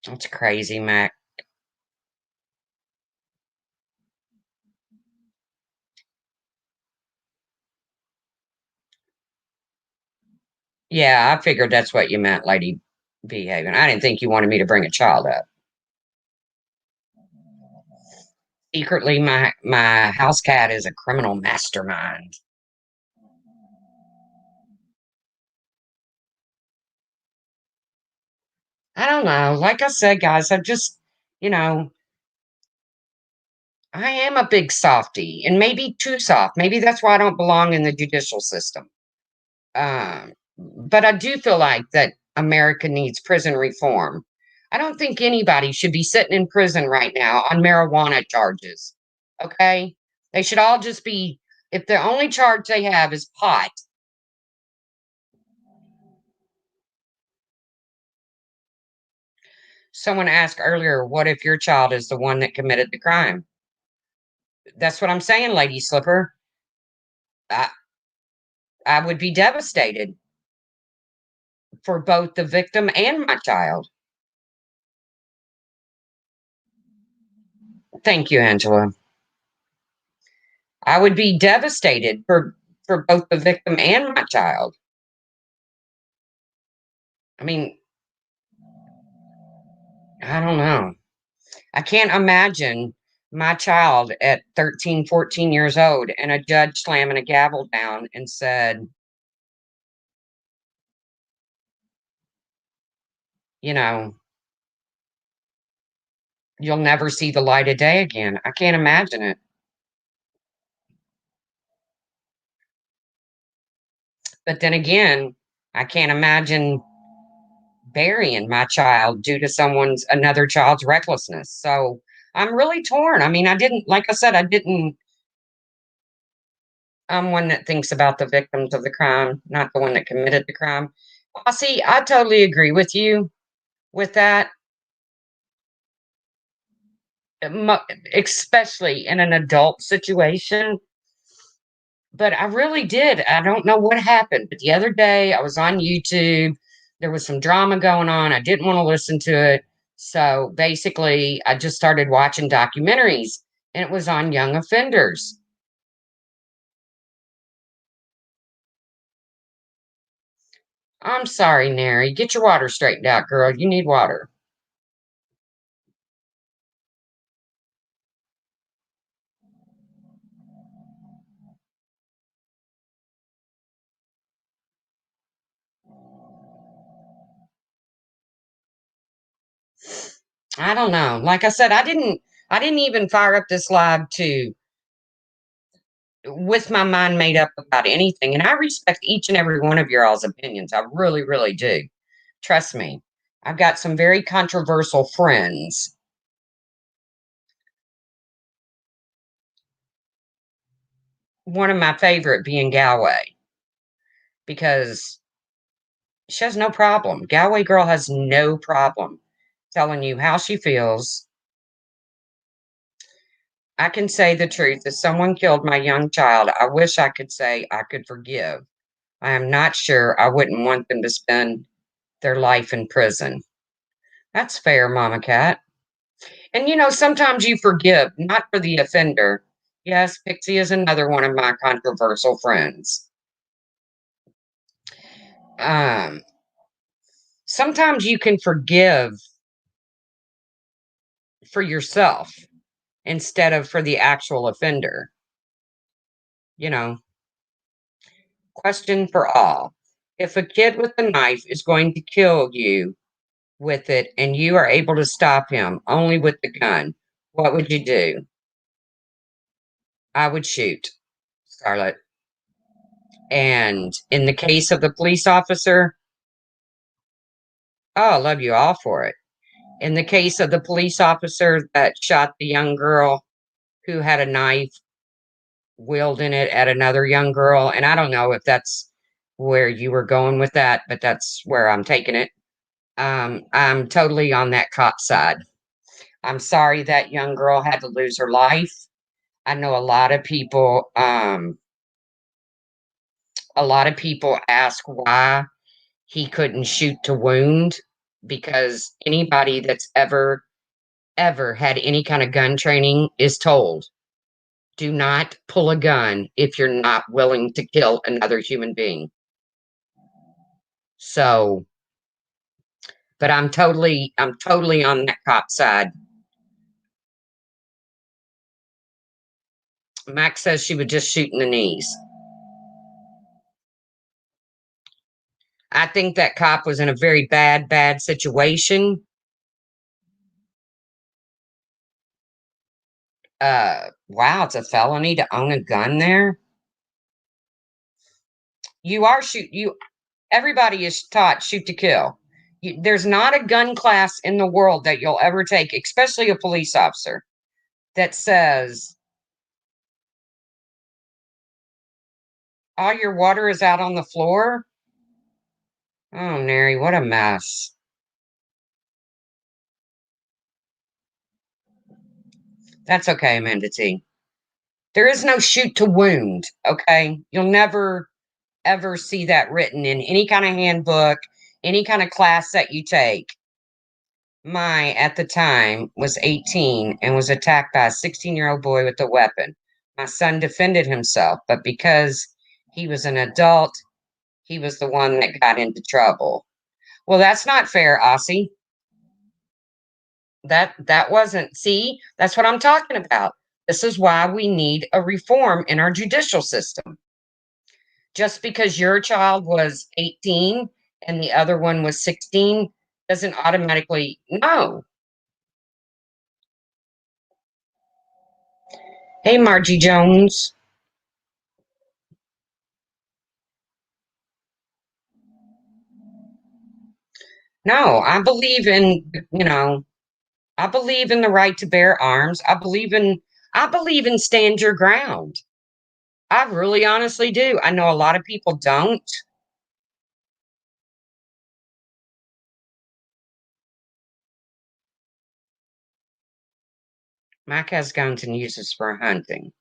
That's crazy, Mac. Yeah, I figured that's what you meant, Lady Behaven. I didn't think you wanted me to bring a child up. Secretly, my house cat is a criminal mastermind. I don't know. Like I said, guys, I've just, you know, I am a big softy and maybe too soft. Maybe that's why I don't belong in the judicial system. But I do feel like that America needs prison reform. I don't think anybody should be sitting in prison right now on marijuana charges. Okay? They should all just be, if the only charge they have is pot. Someone asked earlier, what if your child is the one that committed the crime? That's what I'm saying, Lady Slipper. I, I would be devastated for both the victim and my child. Thank you, Angela. I would be devastated for both the victim and my child. I mean, I don't know. I can't imagine my child at 13, 14 years old and a judge slamming a gavel down and said, you know, you'll never see the light of day again. I can't imagine it. But then again, I can't imagine burying my child due to another child's recklessness. So I'm really torn. I mean, I didn't, like I said, I didn't. I'm one that thinks about the victims of the crime, not the one that committed the crime. See, I totally agree with you with that, especially in an adult situation. But I really did. I don't know what happened, but the other day I was on YouTube. There was some drama going on. I didn't want to listen to it. So basically, I just started watching documentaries, and it was on young offenders. I'm sorry, Nary. Get your water straightened out, girl. You need water. I don't know. Like I said, I didn't even fire up this live to with my mind made up about anything. And I respect each and every one of your all's opinions. I really, really do. Trust me. I've got some very controversial friends. One of my favorite being Galway because she has no problem. Galway girl has no problem telling you how she feels. I can say the truth. If someone killed my young child, I wish I could say I could forgive. I am not sure I wouldn't want them to spend their life in prison. That's fair, Mama Cat. And sometimes you forgive, not for the offender. Yes, Pixie is another one of my controversial friends. Um, Sometimes you can forgive for yourself instead of for the actual offender. You know, question for all. If a kid with a knife is going to kill you with it and you are able to stop him only with the gun, what would you do? I would shoot, Scarlett. And in the case of the police officer, oh, I love you all for it. In the case of the police officer that shot the young girl who had a knife wielding it at another young girl, and I don't know if that's where you were going with that, but that's where I'm taking it. I'm totally on that cop side. I'm sorry that young girl had to lose her life. I know a lot of people a lot of people ask why he couldn't shoot to wound, because anybody that's ever had any kind of gun training is told, do not pull a gun if you're not willing to kill another human being. So, but I'm totally on that cop side. Max says she would just shoot in the knees. I think that cop was in a very bad situation. Wow, it's a felony to own a gun there. You are everybody is taught shoot to kill. There's not a gun class in the world that you'll ever take, especially a police officer, that says all your water is out on the floor. Oh, Neri, what a mess. That's okay, Amanda T. There is no shoot to wound, okay? You'll never, ever see that written in any kind of handbook, any kind of class that you take. Mai, at the time, was 18 and was attacked by a 16-year-old boy with a weapon. My son defended himself, but because he was an adult, he was the one that got into trouble. Well, that's not fair, Aussie. That wasn't, see, that's what I'm talking about. This is why we need a reform in our judicial system. Just because your child was 18 and the other one was 16 doesn't automatically, no. Hey, Margie Jones. No, I believe in, I believe in the right to bear arms. I believe in stand your ground. I really honestly do. I know a lot of people don't. Mike has guns and uses for hunting.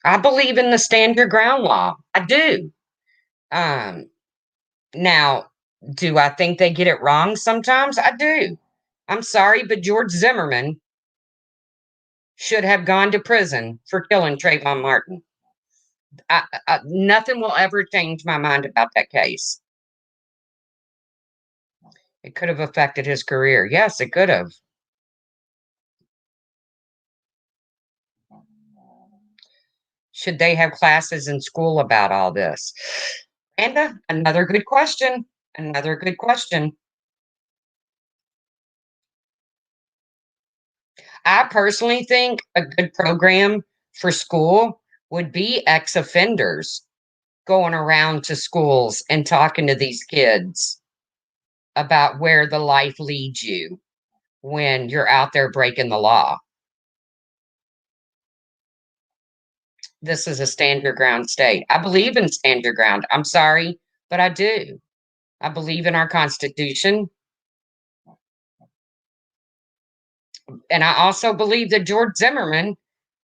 I believe in the stand your ground law. I do. Um, Now, do I think they get it wrong sometimes? I do. I'm sorry, but George Zimmerman should have gone to prison for killing Trayvon Martin. Nothing will ever change my mind about that case. It could have affected his career. Yes, it could have. Should they have classes in school about all this? And another good question. Another good question. I personally think a good program for school would be ex offenders going around to schools and talking to these kids about where the life leads you when you're out there breaking the law. This is a stand your ground state. I believe in stand your ground. I'm sorry, but I do. I believe in our Constitution. And I also believe that George Zimmerman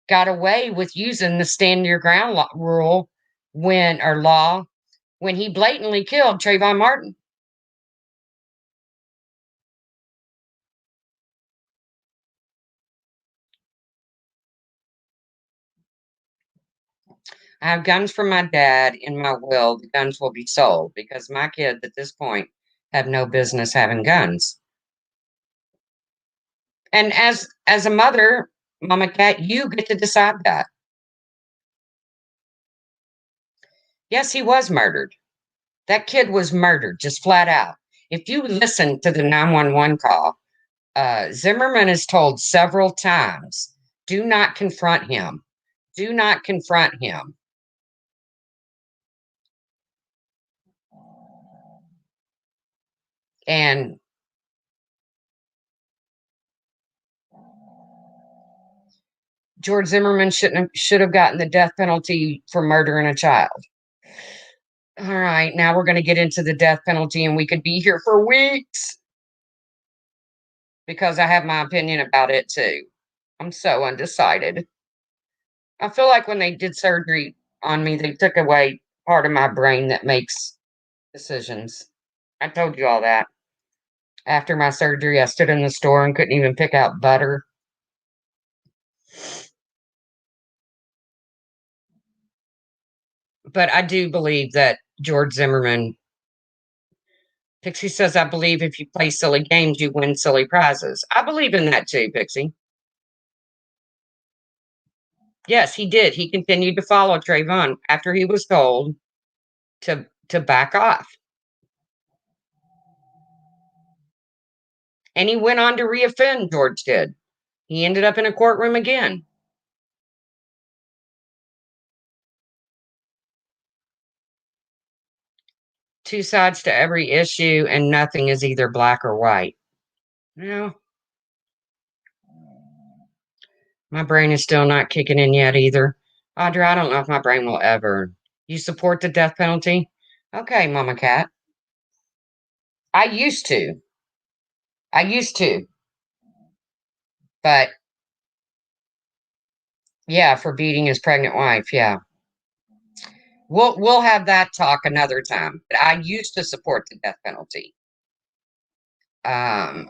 got away with using the stand your ground rule law when he blatantly killed Trayvon Martin. I have guns from my dad in my will. The guns will be sold because my kids at this point have no business having guns. And as a mother, Mama Cat, you get to decide that. Yes, he was murdered. That kid was murdered, just flat out. If you listen to the 911 call, Zimmerman is told several times, do not confront him. Do not confront him. And George Zimmerman should have gotten the death penalty for murdering a child. All right, now we're going to get into the death penalty, and we could be here for weeks because I have my opinion about it too. I'm so undecided. I feel like when they did surgery on me, they took away part of my brain that makes decisions. I told you all that. After my surgery, I stood in the store and couldn't even pick out butter. But I do believe that George Zimmerman, Pixie says, I believe if you play silly games, you win silly prizes. I believe in that too, Pixie. Yes, he did. He continued to follow Trayvon after he was told to back off. And he went on to reoffend, George did. He ended up in a courtroom again. Two sides to every issue, and nothing is either black or white. No, my brain is still not kicking in yet either. Audra, I don't know if my brain will ever. You support the death penalty? Okay, Mama Cat. I used to. I used to. But yeah, for beating his pregnant wife, yeah. We'll have that talk another time. But I used to support the death penalty. Um,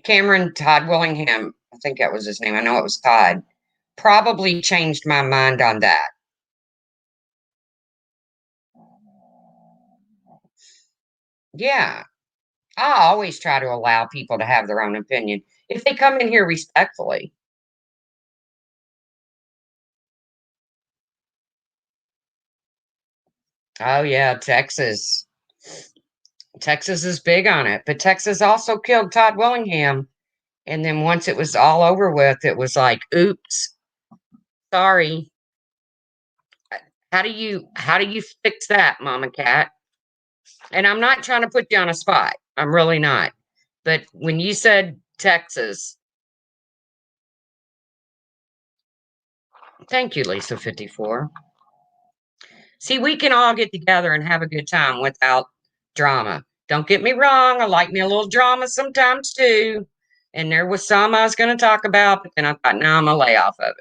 Cameron Todd Willingham, I think that was his name. I know it was Todd. Probably changed my mind on that. Yeah, I always try to allow people to have their own opinion if they come in here respectfully. Oh yeah, Texas. Texas is big on it, but Texas also killed Todd Willingham. And then once it was all over with, it was like, oops, sorry. How do you fix that, Mama Cat? And I'm not trying to put you on a spot. I'm really not. But when you said Texas, thank you, Lisa 54. See, we can all get together and have a good time without drama. Don't get me wrong, I like me a little drama sometimes too. And there was some I was going to talk about, but then I thought, no, I'm going to lay off of it.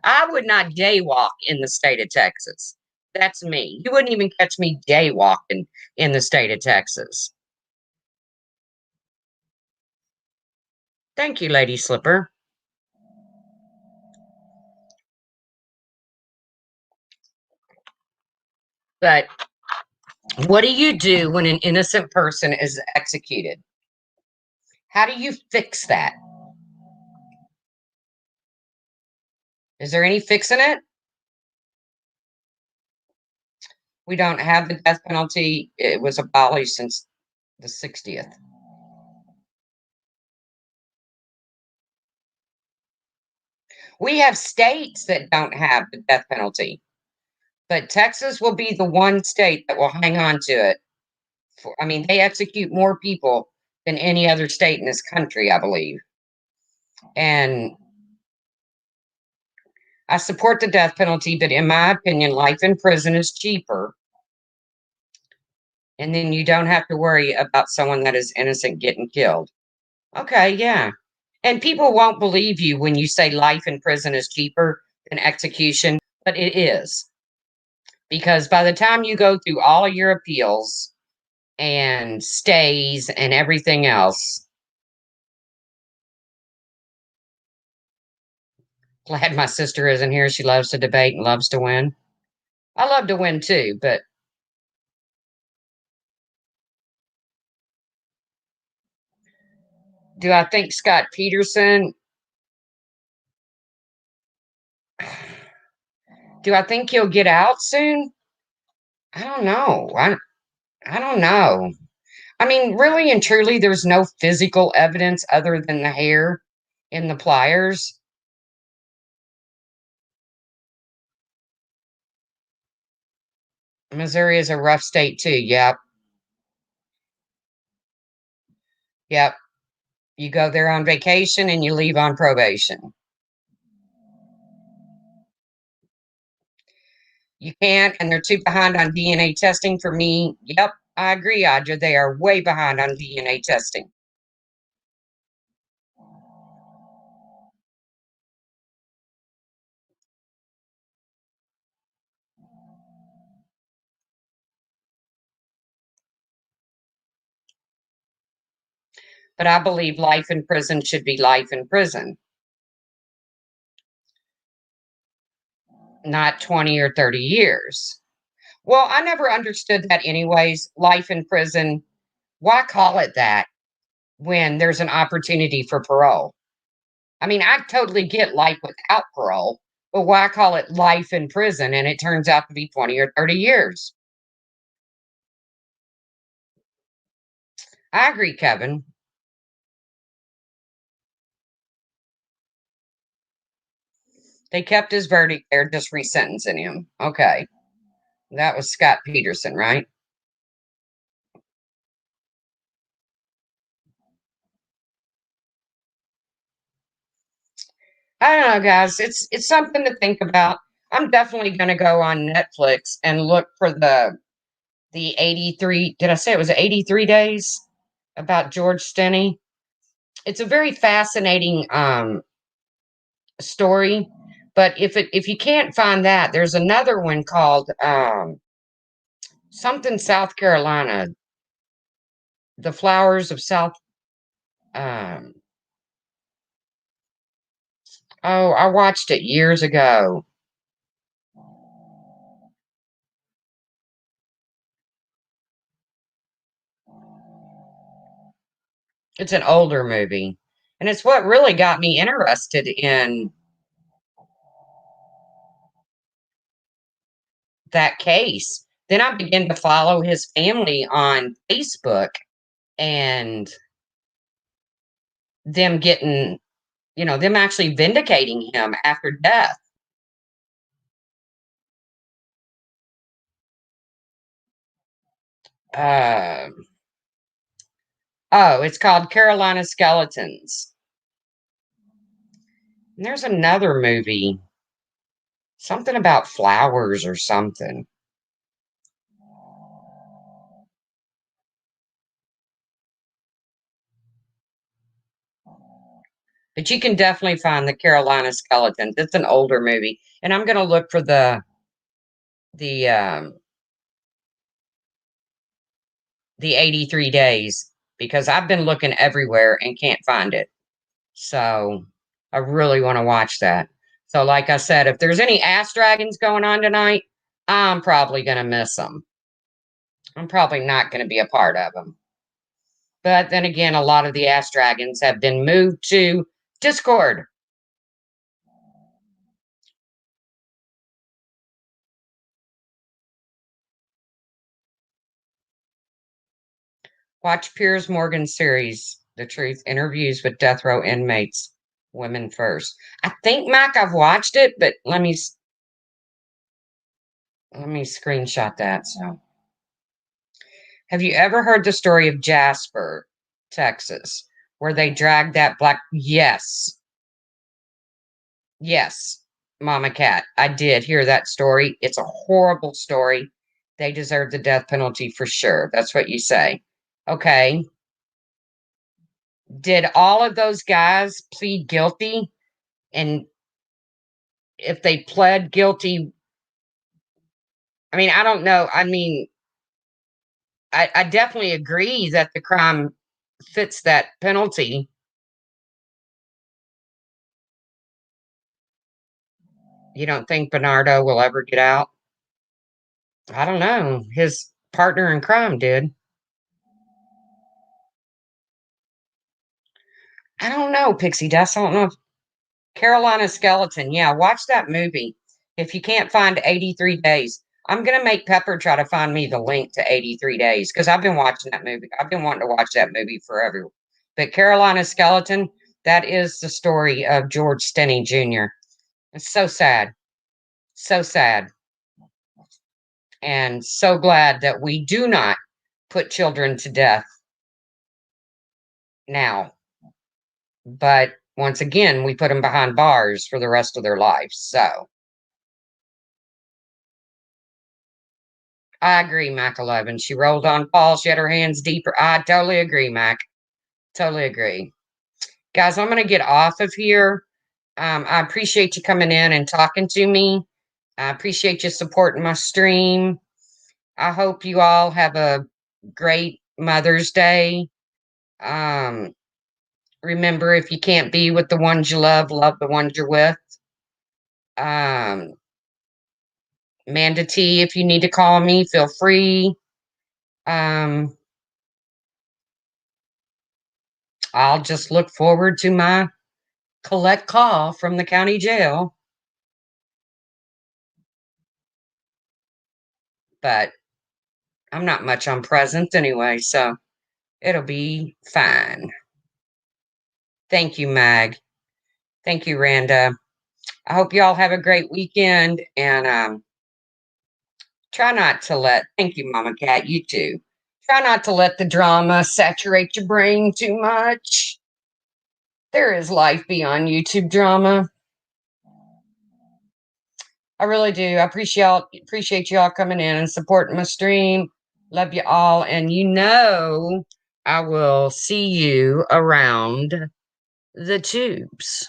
I would not jaywalk in the state of Texas. That's me. You wouldn't even catch me jaywalking in the state of Texas. Thank you, Lady Slipper. But what do you do when an innocent person is executed? How do you fix that? Is there any fixing it? We don't have the death penalty. It was abolished since the 60th. We have states that don't have the death penalty, but Texas will be the one state that will hang on to it. I mean, they execute more people than any other state in this country, I believe. And I support the death penalty, but in my opinion, life in prison is cheaper. And then you don't have to worry about someone that is innocent getting killed. Okay, yeah. And people won't believe you when you say life in prison is cheaper than execution, but it is. Because by the time you go through all of your appeals and stays and everything else, glad my sister isn't here. She loves to debate and loves to win. I love to win too, but do I think Scott Peterson, do I think he'll get out soon? I don't know. I don't know. I mean, really and truly, there's no physical evidence other than the hair in the pliers. Missouri is a rough state too. Yep. Yep. You go there on vacation and you leave on probation. You can't, and they're too behind on DNA testing for me. Yep, I agree, Audra. They are way behind on DNA testing. But I believe life in prison should be life in prison, not 20 or 30 years. Well, I never understood that anyways. Life in prison, why call it that when there's an opportunity for parole? I mean, I totally get life without parole, but why call it life in prison and it turns out to be 20 or 30 years? I agree, Kevin. They kept his verdict. They're just resentencing him. Okay. That was Scott Peterson, right? I don't know, guys. It's something to think about. I'm definitely going to go on Netflix and look for the 83. Did I say it was 83 days about George Stinney? It's a very fascinating story. But if you can't find that, there's another one called something South Carolina, the flowers of South. Um, oh, I watched it years ago. It's an older movie, and it's what really got me interested in that case. Then I began to follow his family on Facebook and them getting, them actually vindicating him after death. Uh, oh, it's called Carolina Skeletons. And there's another movie, something about flowers or something. But you can definitely find the Carolina Skeletons. It's an older movie, and I'm going to look for the the 83 days because I've been looking everywhere and can't find it. So I really want to watch that. So, like I said, if there's any Ass Dragons going on tonight, I'm probably going to miss them. I'm probably not going to be a part of them. But then again, a lot of the Ass Dragons have been moved to Discord. Watch Piers Morgan's series, The Truth Interviews with Death Row Inmates, Women First. I think, Mac, I've watched it, but let me screenshot that. So, have you ever heard the story of Jasper, Texas, where they dragged that black? Yes, yes, Mama Cat. I did hear that story. It's a horrible story. They deserve the death penalty for sure. That's what you say. Okay. Did all of those guys plead guilty? And if they pled guilty, I mean, I don't know. I mean, I definitely agree that the crime fits that penalty. You don't think Bernardo will ever get out? I don't know. His partner in crime did. I don't know, Pixie Dust. I don't know if Carolina Skeleton. Yeah, watch that movie. If you can't find 83 Days, I'm going to make Pepper try to find me the link to 83 Days because I've been watching that movie. I've been wanting to watch that movie forever. But Carolina Skeleton, that is the story of George Stinney Jr. It's so sad. So sad. And so glad that we do not put children to death now. But once again, we put them behind bars for the rest of their lives. So I agree, Mac 11. She rolled on Paul. She had her hands deeper. I totally agree, Mac. Totally agree. Guys, I'm going to get off of here. I appreciate you coming in and talking to me. I appreciate you supporting my stream. I hope you all have a great Mother's Day. Um, Remember, if you can't be with the ones you love the ones you're with. Amanda T, if you need to call me, feel free. I'll just look forward to my collect call from the county jail. But I'm not much on presents anyway, so it'll be fine. Thank you, Mag. Thank you, Randa. I hope y'all have a great weekend, and try not to thank you, Mama Cat, you too. Try not to let the drama saturate your brain too much. There is life beyond YouTube drama. I really do. I appreciate y'all coming in and supporting my stream. Love you all. And I will see you around the tubes.